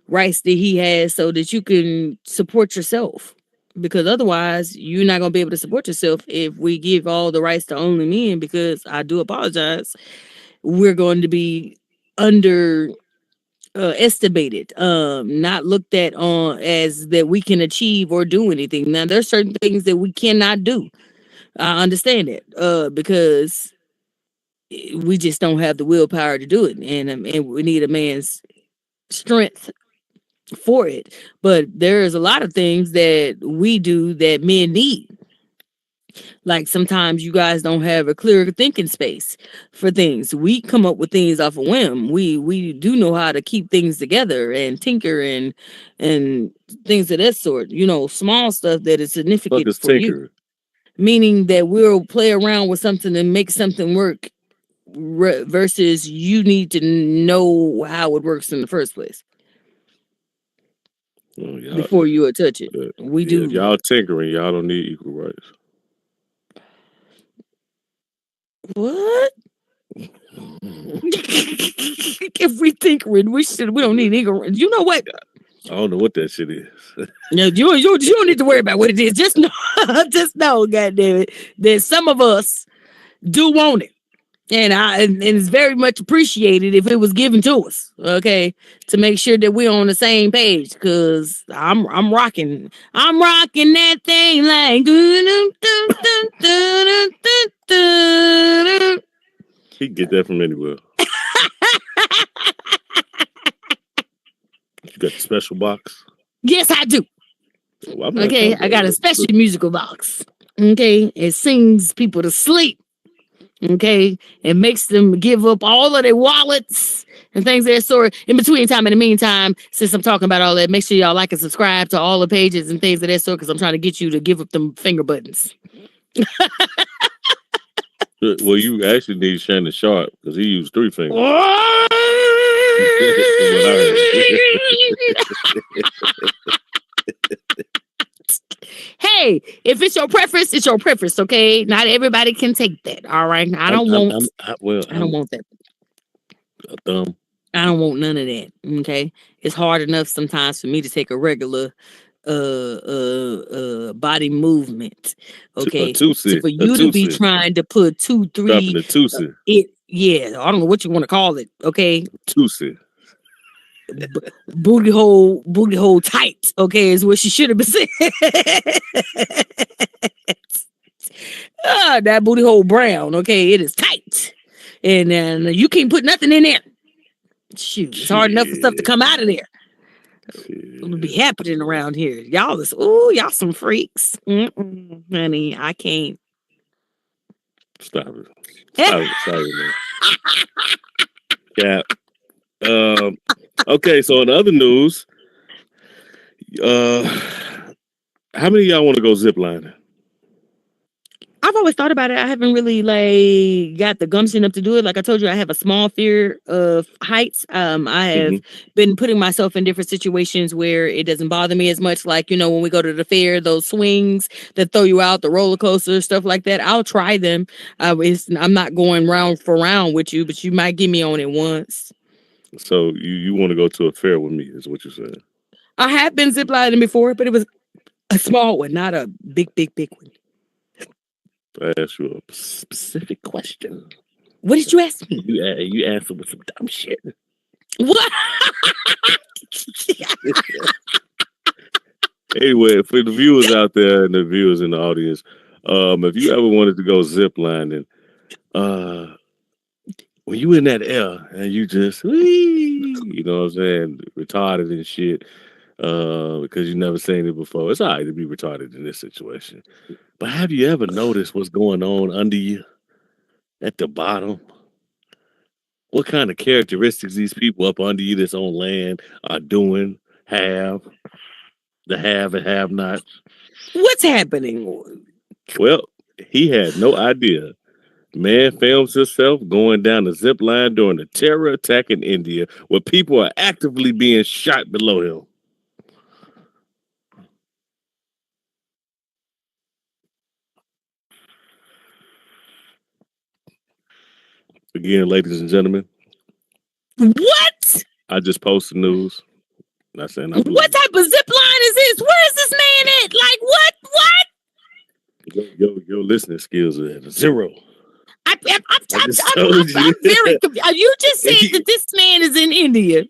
Speaker 1: rights that he has so that you can support yourself. Because otherwise, you're not going to be able to support yourself if we give all the rights to only men, because I do apologize. We're going to be estimated, not looked at on as that we can achieve or do anything. Now, there's certain things that we cannot do. I understand it, because we just don't have the willpower to do it, and we need a man's strength for it. But there's a lot of things that we do that men need. Like sometimes you guys don't have a clear thinking space for things. We come up with things off a whim. We do know how to keep things together and tinker and things of that sort. Small stuff that is significant for you. Meaning that we'll play around with something and make something work versus you need to know how it works in the first place before you would touch it. We do.
Speaker 2: If y'all tinkering, y'all don't need equal rights.
Speaker 1: What? If we think we don't need ignorance. You know what?
Speaker 2: I don't know what that shit is.
Speaker 1: No, you don't need to worry about what it is. Just know, goddamn it, that some of us do want it. And it's very much appreciated if it was given to us, okay, to make sure that we're on the same page. Cause I'm rocking that thing like.
Speaker 2: He can get that from anywhere. You got the special box?
Speaker 1: Yes, I do.
Speaker 2: Well,
Speaker 1: okay, I got a special musical box. Okay, it sings people to sleep. Okay, it makes them give up all of their wallets and things of that sort. In the meantime, since I'm talking about all that, make sure y'all like and subscribe to all the pages and things of that sort, because I'm trying to get you to give up them finger buttons.
Speaker 2: Well, you actually need Shannon Sharp because he used 3 fingers.
Speaker 1: Hey, if it's your preference, it's your preference, okay? Not everybody can take that, all right? I don't want that.
Speaker 2: A thumb.
Speaker 1: I don't want none of that, okay? It's hard enough sometimes for me to take a regular body movement, okay? So for you to be trying to put 2, 3, I don't know what you want to call it, okay?
Speaker 2: Tootsie.
Speaker 1: Booty hole tight, okay, is what she should have been saying. That booty hole brown, okay, it is tight, and then you can't put nothing in there. Shoot, it's hard enough for stuff to come out of there. It'll be happening around here. Y'all some freaks. Honey, I can't.
Speaker 2: Stop it, man. Cap. Okay, so in other news, how many of y'all want to go ziplining?
Speaker 1: I've always thought about it. I haven't really got the gumption up to do it. Like I told you, I have a small fear of heights. I have been putting myself in different situations where it doesn't bother me as much. Like, when we go to the fair, those swings that throw you out, the roller coaster, stuff like that. I'll try them. I'm not going round for round with you, but you might get me on it once.
Speaker 2: So you want to go to a fair with me, is what you're saying?
Speaker 1: I have been ziplining before, but it was a small one, not a big one.
Speaker 2: I asked you a specific question.
Speaker 1: What did you ask me?
Speaker 2: You answered with some dumb shit.
Speaker 1: What?
Speaker 2: Anyway, for the viewers out there and the viewers in the audience, if you ever wanted to go ziplining, when you in that air and you just, you know what I'm saying, retarded and shit, because you never seen it before, it's all right to be retarded in this situation. But have you ever noticed what's going on under you at the bottom? What kind of characteristics these people up under you that's on land are doing, the have and have not?
Speaker 1: What's happening?
Speaker 2: Well, he had no idea. Man films himself going down the zip line during a terror attack in India where people are actively being shot below him. Again, ladies and gentlemen.
Speaker 1: What?
Speaker 2: I just posted news. Not saying I
Speaker 1: what type of zip line is this? Where is this man at? Like what?
Speaker 2: Your listening skills are at 0.
Speaker 1: I'm very confused. You just said that this man is in India.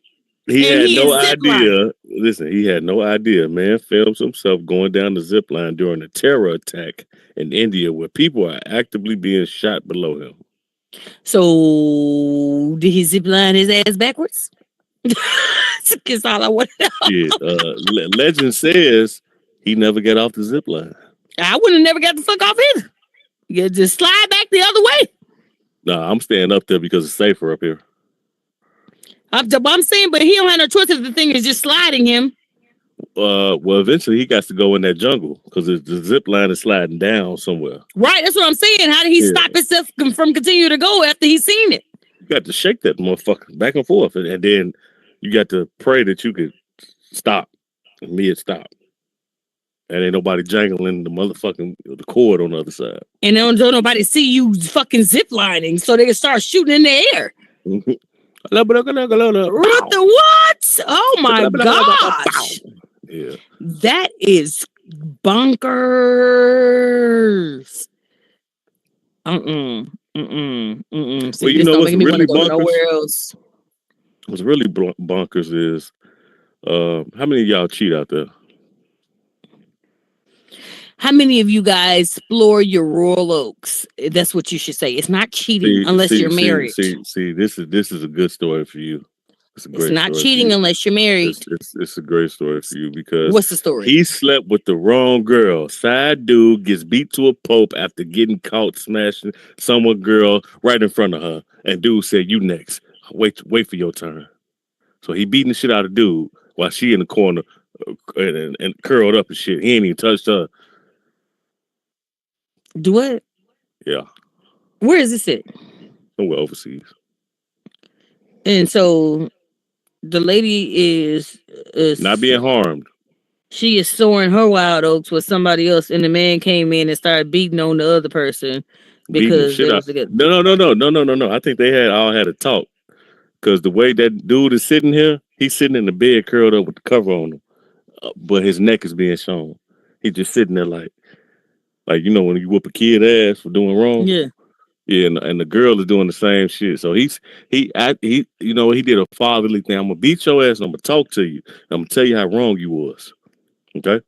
Speaker 2: He had no idea. Listen, he had no idea. Man films himself going down the zip line during a terror attack in India where people are actively being shot below him.
Speaker 1: So did he zip line his ass backwards? That's all I want to know.
Speaker 2: Yeah, legend says he never got off the zip line.
Speaker 1: I would have never got the fuck off either. You just slide back the other way.
Speaker 2: Nah, I'm staying up there because it's safer up here.
Speaker 1: I'm saying, but he don't have no choice if the thing is just sliding him.
Speaker 2: Well, eventually he got to go in that jungle because the zip line is sliding down somewhere.
Speaker 1: Right, that's what I'm saying. How did he stop himself from continuing to go after he's seen it?
Speaker 2: You got to shake that motherfucker back and forth, and then you got to pray that you could stop. And me, it stopped. and ain't nobody jangling the motherfucking the cord on the other side.
Speaker 1: And don't nobody see you fucking ziplining, so they can start shooting in the air. What the what? Oh my gosh.
Speaker 2: Yeah.
Speaker 1: That is bonkers. See,
Speaker 2: Well, you
Speaker 1: this
Speaker 2: know
Speaker 1: don't
Speaker 2: what's
Speaker 1: make me want to
Speaker 2: really
Speaker 1: go
Speaker 2: bonkers?
Speaker 1: nowhere else.
Speaker 2: What's really bonkers is how many of y'all cheat out there?
Speaker 1: How many of you guys explore your Royal Oaks? That's what you should say. It's not cheating unless you're married.
Speaker 2: See, this is a good story for you.
Speaker 1: It's not cheating unless you're married.
Speaker 2: It's a great story for you because
Speaker 1: what's the story?
Speaker 2: He slept with the wrong girl. Side dude gets beat to a pulp after getting caught smashing someone girl right in front of her, and dude said, "You next. Wait for your turn." So he beating the shit out of dude while she in the corner and curled up and shit. He ain't even touched her.
Speaker 1: Do what?
Speaker 2: Yeah.
Speaker 1: Where is this at?
Speaker 2: Somewhere overseas.
Speaker 1: And so the lady is
Speaker 2: not being harmed.
Speaker 1: She is soaring her wild oats with somebody else, and the man came in and started beating on the other person because they was together.
Speaker 2: No. I think they all had a talk because the way that dude is sitting here, he's sitting in the bed curled up with the cover on him, but his neck is being shown. He's just sitting there like you know when you whoop a kid ass for doing wrong. Yeah, and the girl is doing the same shit. So he you know he did a fatherly thing. I'm gonna beat your ass and I'm gonna talk to you. I'm gonna tell you how wrong you was. Okay.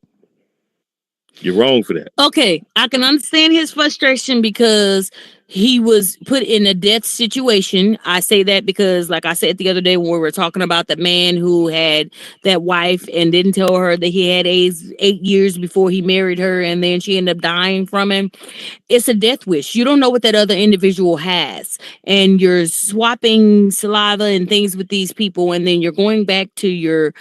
Speaker 2: You're wrong for that.
Speaker 1: Okay, I can understand his frustration because he was put in a death situation. I say that because, like I said the other day when we were talking about the man who had that wife and didn't tell her that he had AIDS 8 years before he married her, and then she ended up dying from him. It's a death wish. You don't know what that other individual has, and you're swapping saliva and things with these people, and then you're going back to your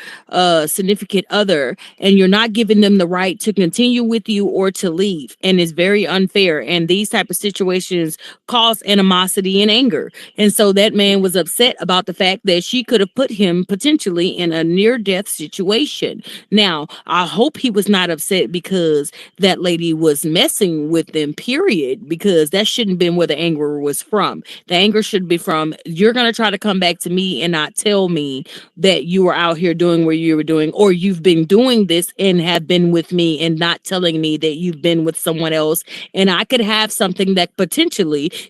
Speaker 1: significant other, and you're not giving them the right to continue with you or to leave, and it's very unfair. And these type of situations cause animosity and anger, and so that man was upset about the fact that she could have put him potentially in a near-death situation. Now, I hope he was not upset because that lady was messing with them, period, because that shouldn't have been where the anger was from. The anger should be from, you're going to try to come back to me and not tell me that you were out here doing what you were doing, or you've been doing this and have been with me and not telling me that you've been with someone else, and I could have something that potentially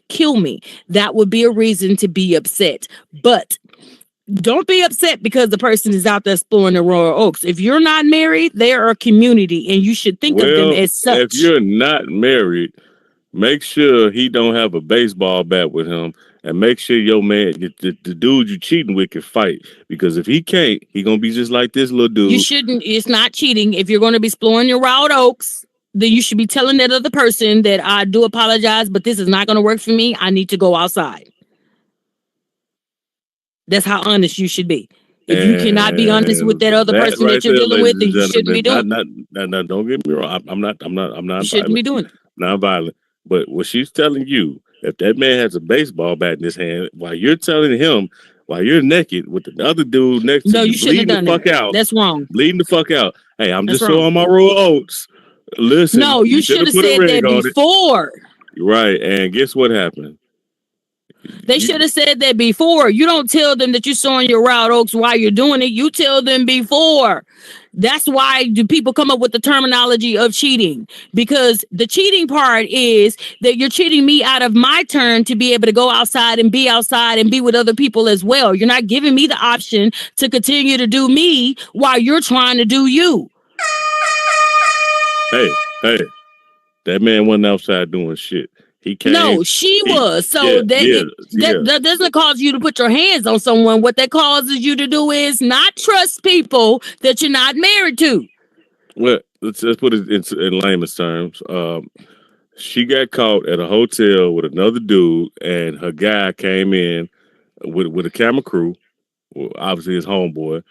Speaker 1: kill me. That would be a reason to be upset. But don't be upset because the person is out there exploring the Royal Oaks. If you're not married, they are a community, and you should think of them as such.
Speaker 2: If you're not married, make sure he don't have a baseball bat with him, and make sure your man, the dude you cheating with, can fight. Because if he can't, he gonna be just like this little dude.
Speaker 1: You shouldn't. It's not cheating. If you're going to be exploring your Royal Oaks, then you should be telling that other person that I do apologize, but this is not going to work for me. I need to go outside. That's how honest you should be. If you cannot be honest with that other person that you're dealing with, then you shouldn't be doing
Speaker 2: it. Don't get me wrong. I'm not.
Speaker 1: You shouldn't be doing it.
Speaker 2: Non-violent. But what she's telling you, if that man has a baseball bat in his hand, while you're telling him, while you're naked with the other dude next to you,
Speaker 1: shouldn't have done that. That's wrong.
Speaker 2: Bleeding the fuck out. Hey, I'm just showing my Royal Oats. Listen.
Speaker 1: No, you should have said that before.
Speaker 2: Right, and guess what happened?
Speaker 1: They should have said that before. You don't tell them that you're sowing your Royal Oaks while you're doing it. You tell them before. That's why do people come up with the terminology of cheating, because the cheating part is that you're cheating me out of my turn to be able to go outside and be with other people as well. You're not giving me the option to continue to do me while you're trying to do you.
Speaker 2: Hey, that man wasn't outside doing shit. He came.
Speaker 1: No, she was. So that doesn't cause you to put your hands on someone. What that causes you to do is not trust people that you're not married to.
Speaker 2: Well, let's put it in layman's terms. She got caught at a hotel with another dude, and her guy came in with a camera crew, well, obviously his homeboy,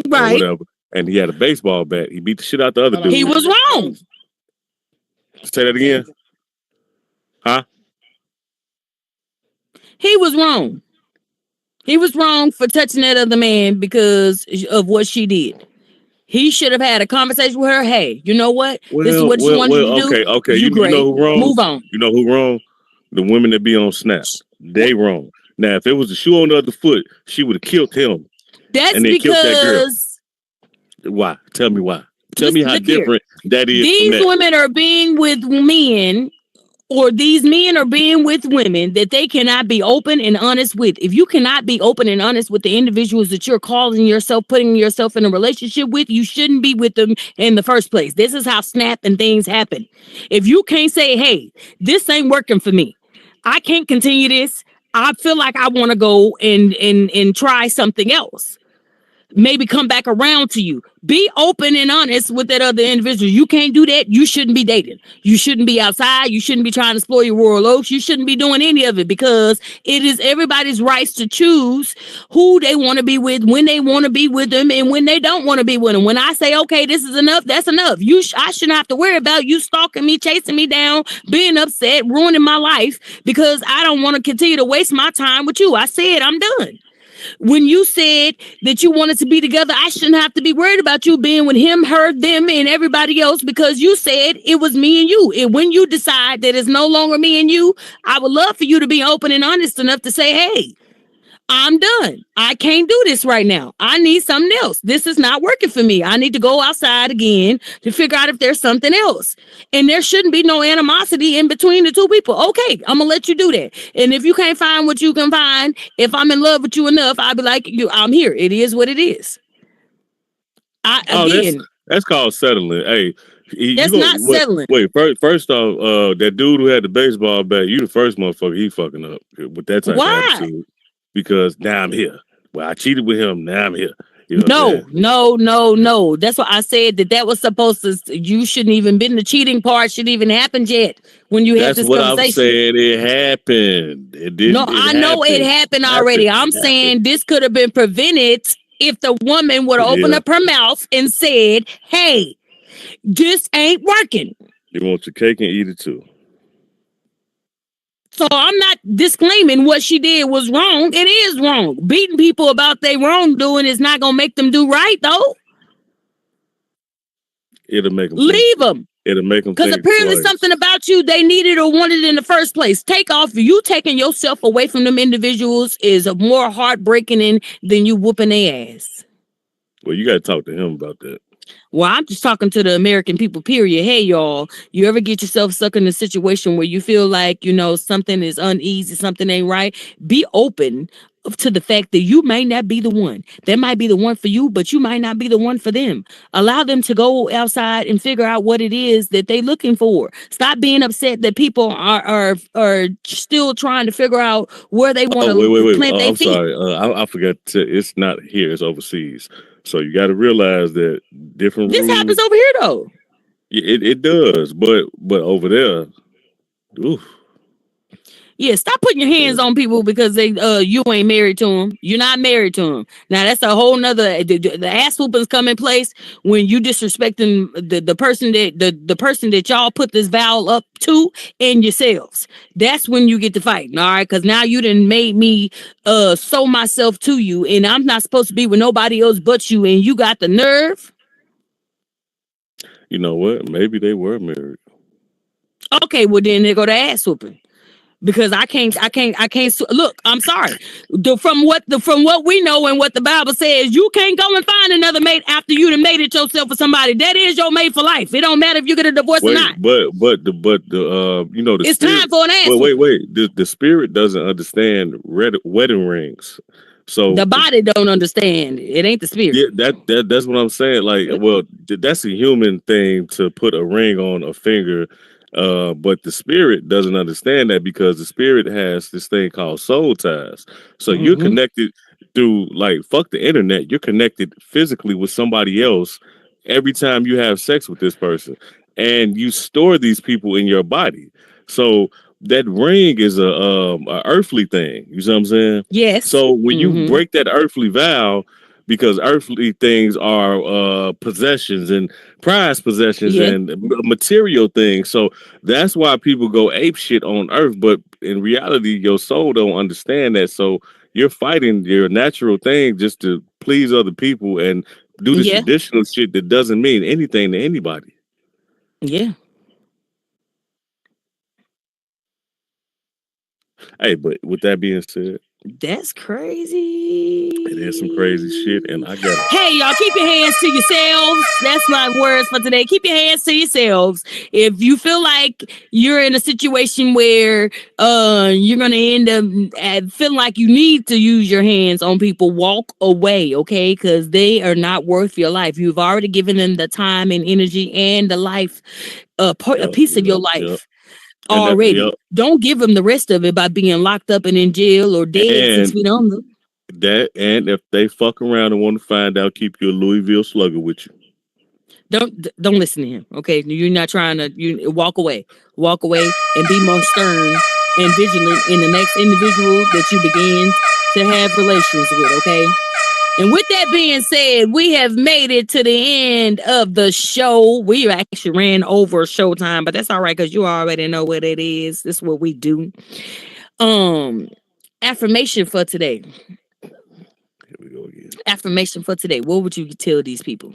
Speaker 1: right?
Speaker 2: Or whatever, and he had a baseball bat. He beat the shit out the other dude.
Speaker 1: He was wrong.
Speaker 2: Say that again. Huh?
Speaker 1: He was wrong. He was wrong for touching that other man because of what she did. He should have had a conversation with her. Hey, you know what? This is what you wanted to do.
Speaker 2: Okay.
Speaker 1: You
Speaker 2: You
Speaker 1: great.
Speaker 2: know who wrong?
Speaker 1: Move on.
Speaker 2: You know who wrong? The women that be on Snap. They wrong. Now, if it was the shoe on the other foot, she would have killed him.
Speaker 1: That's
Speaker 2: and then killed that girl.
Speaker 1: because
Speaker 2: Why? Tell me why. Tell me how
Speaker 1: look here.
Speaker 2: different that is.
Speaker 1: These women are being with men, or these men are being with women that they cannot be open and honest with. If you cannot be open and honest with the individuals that you're calling yourself, putting yourself in a relationship with, you shouldn't be with them in the first place. This is how Snap and things happen. If you can't say, hey, this ain't working for me, I can't continue this, I feel like I want to go and try something else. Maybe come back around to you. Be open and honest with that other individual. You can't do that. You shouldn't be dating. You shouldn't be outside. You shouldn't be trying to explore your royal oaks. You shouldn't be doing any of it, because it is everybody's rights to choose who they want to be with, when they want to be with them, and when they don't want to be with them. When I say, okay, this is enough, that's enough. I shouldn't have to worry about you stalking me, chasing me down, being upset, ruining my life because I don't want to continue to waste my time with you. I said I'm done. When you said that you wanted to be together, I shouldn't have to be worried about you being with him, her, them, and everybody else, because you said it was me and you. And when you decide that it's no longer me and you, I would love for you to be open and honest enough to say, hey, I'm done. I can't do this right now. I need something else. This is not working for me. I need to go outside again to figure out if there's something else. And there shouldn't be no animosity in between the two people. Okay, I'm going to let you do that. And if you can't find what you can find, if I'm in love with you enough, I'll be like, I'm here. It is what it is.
Speaker 2: That's called settling. Hey,
Speaker 1: that's not settling.
Speaker 2: Wait, first off, that dude who had the baseball bat, you the first motherfucker he fucking up with that type of attitude. Because now I'm here. Well, I cheated with him. Now I'm here. You know
Speaker 1: No. That's why I said that was supposed to. You shouldn't even been the cheating part. Shouldn't even happened yet when you had this conversation.
Speaker 2: That's what I'm saying. It happened. It didn't.
Speaker 1: No, I know it happened already. I'm saying this could have been prevented if the woman would have opened up her mouth and said, "Hey, this ain't working."
Speaker 2: You want your cake and eat it too.
Speaker 1: So I'm not disclaiming what she did was wrong. It is wrong. Beating people about their wrongdoing is not going to make them do right, though.
Speaker 2: It'll make them
Speaker 1: leave them.
Speaker 2: It'll make them
Speaker 1: because apparently something about you they needed or wanted in the first place. Take off. You taking yourself away from them individuals is more heartbreaking than you whooping their ass.
Speaker 2: Well, you got to talk to him about that.
Speaker 1: Well, I'm just talking to the American people, period. Hey, y'all, you ever get yourself stuck in a situation where you feel like, something is uneasy, something ain't right? Be open to the fact that you may not be the one. That might be the one for you, but you might not be the one for them. Allow them to go outside and figure out what it is that they're looking for. Stop being upset that people are still trying to figure out where they want to plant their feet.
Speaker 2: I'm sorry. I forgot it's not here. It's overseas. So you got to realize that different
Speaker 1: rules.
Speaker 2: This
Speaker 1: happens over here, though.
Speaker 2: It does, but over there, oof.
Speaker 1: Yeah, stop putting your hands on people because you ain't married to them. You're not married to them. Now that's a whole nother. The ass whoopings come in place when you disrespecting the person the person that y'all put this vow up to and yourselves. That's when you get to fighting. All right, because now you done made me sow myself to you, and I'm not supposed to be with nobody else but you, and you got the nerve.
Speaker 2: You know what? Maybe they were married.
Speaker 1: Okay, well then they go to ass whooping. Because I can't look, I'm sorry. From what we know and what the Bible says, you can't go and find another mate after you done made it yourself for somebody. That is your mate for life. It don't matter if you get a divorce or not.
Speaker 2: But the
Speaker 1: it's
Speaker 2: spirit,
Speaker 1: time for an ass.
Speaker 2: Wait. The spirit doesn't understand wedding rings. So
Speaker 1: the body don't understand. It ain't the spirit.
Speaker 2: Yeah, that's what I'm saying. Like, well, that's a human thing to put a ring on a finger. But the spirit doesn't understand that because the spirit has this thing called soul ties. So you're connected through, like, fuck the internet. You're connected physically with somebody else every time you have sex with this person, and you store these people in your body. So that ring is a earthly thing. You see what I'm saying?
Speaker 1: Yes.
Speaker 2: So when you break that earthly vow, because earthly things are possessions and prized possessions and material things. So that's why people go ape shit on earth. But in reality, your soul don't understand that. So you're fighting your natural thing just to please other people. And do this traditional shit that doesn't mean anything to anybody.
Speaker 1: Yeah.
Speaker 2: Hey, but with that being said,
Speaker 1: that's crazy.
Speaker 2: It is some crazy shit, and I got it.
Speaker 1: Hey, y'all, keep your hands to yourselves. That's my words for today. Keep your hands to yourselves. If you feel like you're in a situation where you're gonna end up feeling like you need to use your hands on people, walk away, okay? Because they are not worth your life. You've already given them the time and energy and the life, a piece of your life. Already. Don't give them the rest of it by being locked up and in jail or dead 6 feet under.
Speaker 2: That, and if they fuck around and want to find out, keep your Louisville Slugger with you.
Speaker 1: Don't listen to him. Okay, you're not trying to. You walk away, and be more stern and vigilant in the next individual that you begin to have relations with. Okay. And with that being said, we have made it to the end of the show. We actually ran over showtime, but that's all right because you already know what it is. This is what we do. Affirmation for today.
Speaker 2: Here we go again.
Speaker 1: Affirmation for today. What would you tell these people?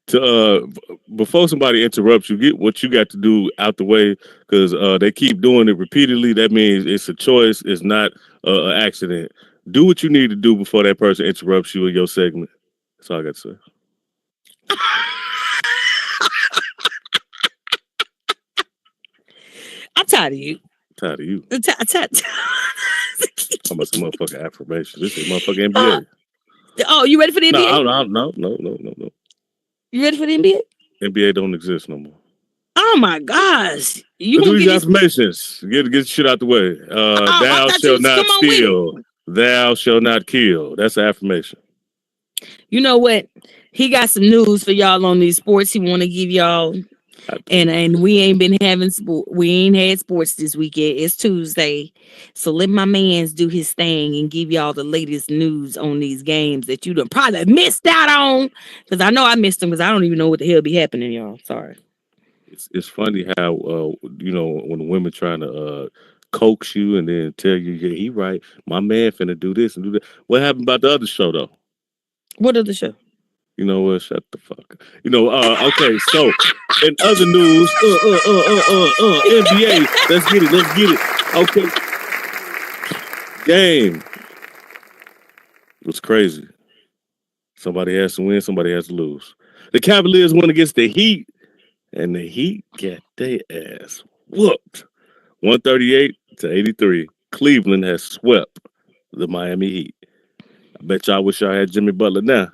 Speaker 2: Before somebody interrupts you, get what you got to do out the way because they keep doing it repeatedly. That means it's a choice. It's not an accident. Do what you need to do before that person interrupts you in your segment. That's all I got to say.
Speaker 1: I'm tired of you.
Speaker 2: Tired of you.
Speaker 1: I'm tired.
Speaker 2: How about some motherfucking affirmation? This is motherfucking NBA.
Speaker 1: You ready for the NBA?
Speaker 2: No.
Speaker 1: You ready for the NBA?
Speaker 2: NBA don't exist no more.
Speaker 1: Oh my gosh!
Speaker 2: You do these affirmations. Get shit out the way. Thou shalt not steal. Thou shalt not kill. That's an affirmation.
Speaker 1: You know what? He got some news for y'all on these sports. He want to give y'all, and we ain't been having we ain't had sports this weekend. It's Tuesday, so let my man's do his thing and give y'all the latest news on these games that you done probably missed out on. Because I know I missed them because I don't even know what the hell be happening, y'all. Sorry.
Speaker 2: It's funny how when the women trying to coax you and then tell you, yeah, he right. My man finna do this and do that. What happened about the other show though?
Speaker 1: What other show?
Speaker 2: You know what? Shut the fuck up. Okay, so in other news, NBA, let's get it. Okay. Game. It was crazy. Somebody has to win, somebody has to lose. The Cavaliers won against the Heat, and the Heat got their ass whooped. 138-83. Cleveland has swept the Miami Heat. I bet y'all wish y'all had Jimmy Butler now.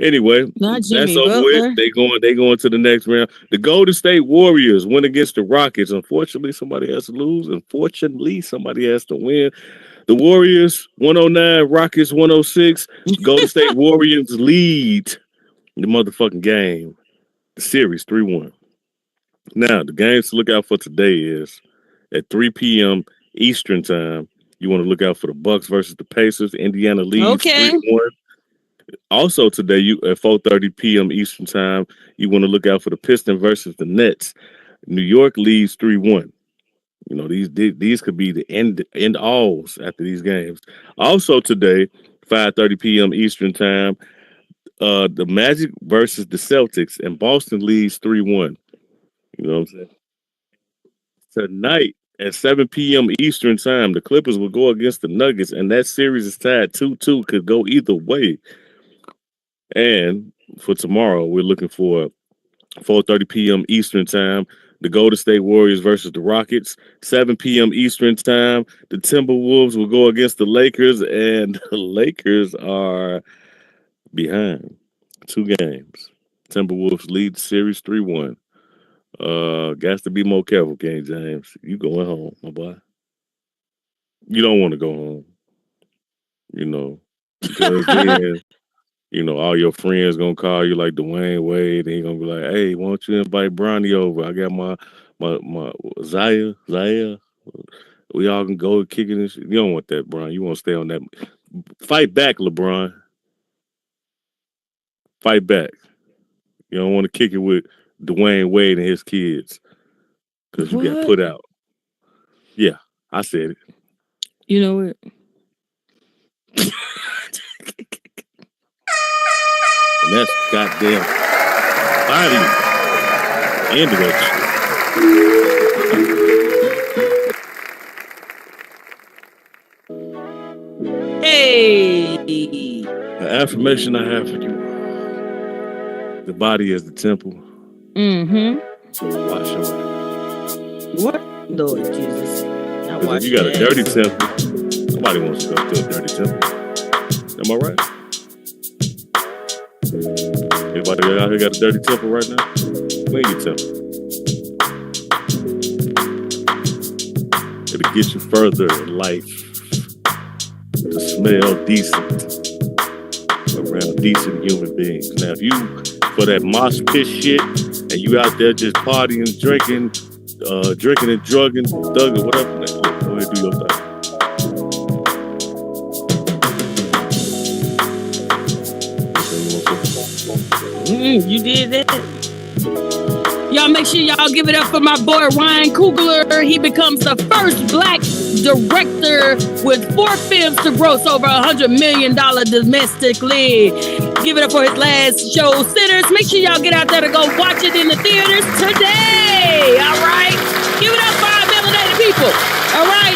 Speaker 2: Anyway, that's over with. They going to the next round. The Golden State Warriors went against the Rockets. Unfortunately, somebody has to lose. Unfortunately, somebody has to win. The Warriors 109, Rockets 106. Golden State Warriors lead the motherfucking game. The series 3-1. Now, the games to look out for today is at 3 p.m. Eastern time. You want to look out for the Bucks versus the Pacers. Indiana leads 3-1. Also today, at 4:30 p.m. Eastern time, you want to look out for the Pistons versus the Nets. New York leads 3-1. You know, these could be the end alls after these games. Also today, 5:30 p.m. Eastern time, the Magic versus the Celtics, and Boston leads 3-1. You know what I'm saying? Tonight at 7 p.m. Eastern time, the Clippers will go against the Nuggets, and that series is tied 2-2. Could go either way. And for tomorrow, we're looking for 4:30 p.m. Eastern time, the Golden State Warriors versus the Rockets. 7 p.m. Eastern time, the Timberwolves will go against the Lakers, and the Lakers are behind 2 games. Timberwolves lead the series 3-1. Got to be more careful, King James. You going home, my boy. You don't want to go home. Because then all your friends gonna call you like Dwayne Wade, and he gonna be like, "Hey, why don't you invite Bronny over? I got my Zaya. We all can go kicking this. You don't want that, Bron. You want to stay on that. Fight back, LeBron. Fight back. You don't want to kick it with Dwayne Wade and his kids because you got put out. Yeah, I said it.
Speaker 1: You know what?
Speaker 2: And that's goddamn finally end of that
Speaker 1: shit. Hey.
Speaker 2: The affirmation I have for you. The body is the temple.
Speaker 1: Mm-hmm.
Speaker 2: Wash away.
Speaker 1: What? Lord Jesus.
Speaker 2: Because if you got a dirty temple, nobody wants to go to a dirty temple. Am I right? Anybody out here got a dirty temple right now? Clean your temple. It'll get you further in life. To smell decent around decent human beings. Now, if you for that mosh pit shit and you out there just partying, drinking and drugging, thugging, whatever, go ahead and do your thing.
Speaker 1: You did that. Y'all make sure y'all give it up for my boy Ryan Coogler. He becomes the first black director with 4 films to gross over $100 million domestically. Give it up for his last show, Sinners. Make sure y'all get out there to go watch it in the theaters today. All right? Give it up for our melanated people. All right?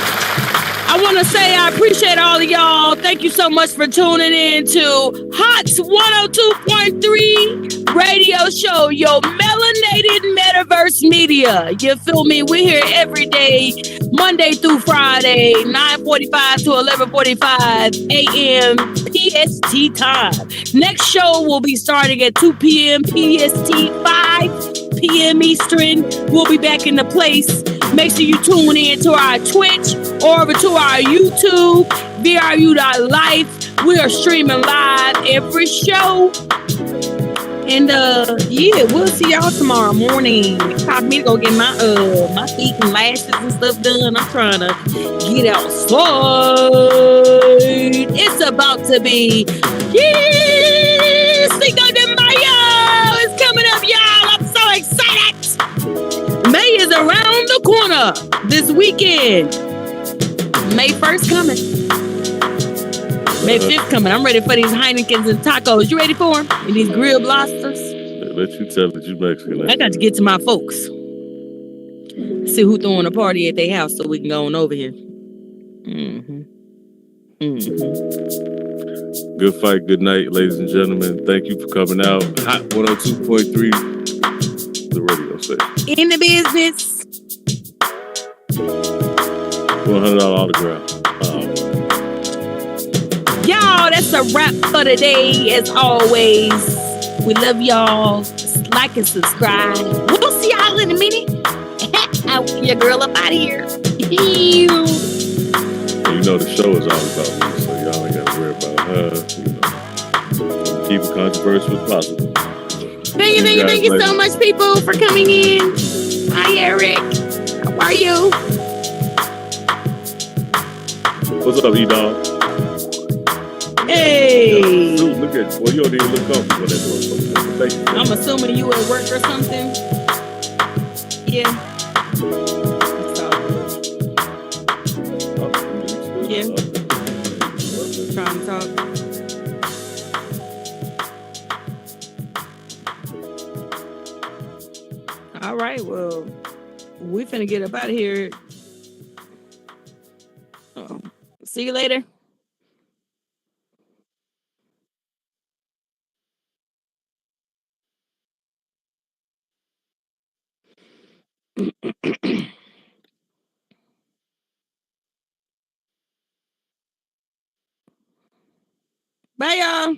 Speaker 1: I want to say I appreciate all of y'all. Thank you so much for tuning in to Hot's 102.3 radio show, your melanated metaverse media. You feel me? We're here every day, Monday through Friday, 9:45 to 11:45 a.m. PST time. Next show will be starting at 2 p.m. PST, 5 p.m. Eastern. We'll be back in the place. Make sure you tune in to our Twitch or over to our YouTube, VRU.life. We are streaming live every show. And yeah, we'll see y'all tomorrow morning. It's time for me to go get my feet and lashes and stuff done. I'm trying to get outside. It's about to be Cinco de Mayo. It's coming up, y'all. I'm so excited. May is around the corner this weekend. May 1st coming. May 5th coming. I'm ready for these Heinekens and tacos. You ready for them? And these grilled lobsters?
Speaker 2: Let you tell that you Mexican.
Speaker 1: I got to get to my folks. See who throwing a party at their house so we can go on over here.
Speaker 2: Good fight, good night, ladies and gentlemen. Thank you for coming out. Hot 102.3, the radio station.
Speaker 1: In the business.
Speaker 2: $100 autograph.
Speaker 1: Y'all, that's a wrap for today. As always, we love y'all. Like and subscribe. We'll see y'all in a minute. I'll get your girl up out of here.
Speaker 2: You know the show is all about me, so y'all ain't got to worry about her. Keep it controversial as possible.
Speaker 1: Thank you so much, people, for coming in. Hi, Eric. How are you?
Speaker 2: What's up, E-Dog?
Speaker 1: Hey.
Speaker 2: Dude, look at you. Well, you don't even look comfortable in that motherfucker.
Speaker 1: I'm assuming you at work or something. Yeah. Yeah. Trying to talk. All right, well, we finna get up out of here. See you later. Bye, y'all.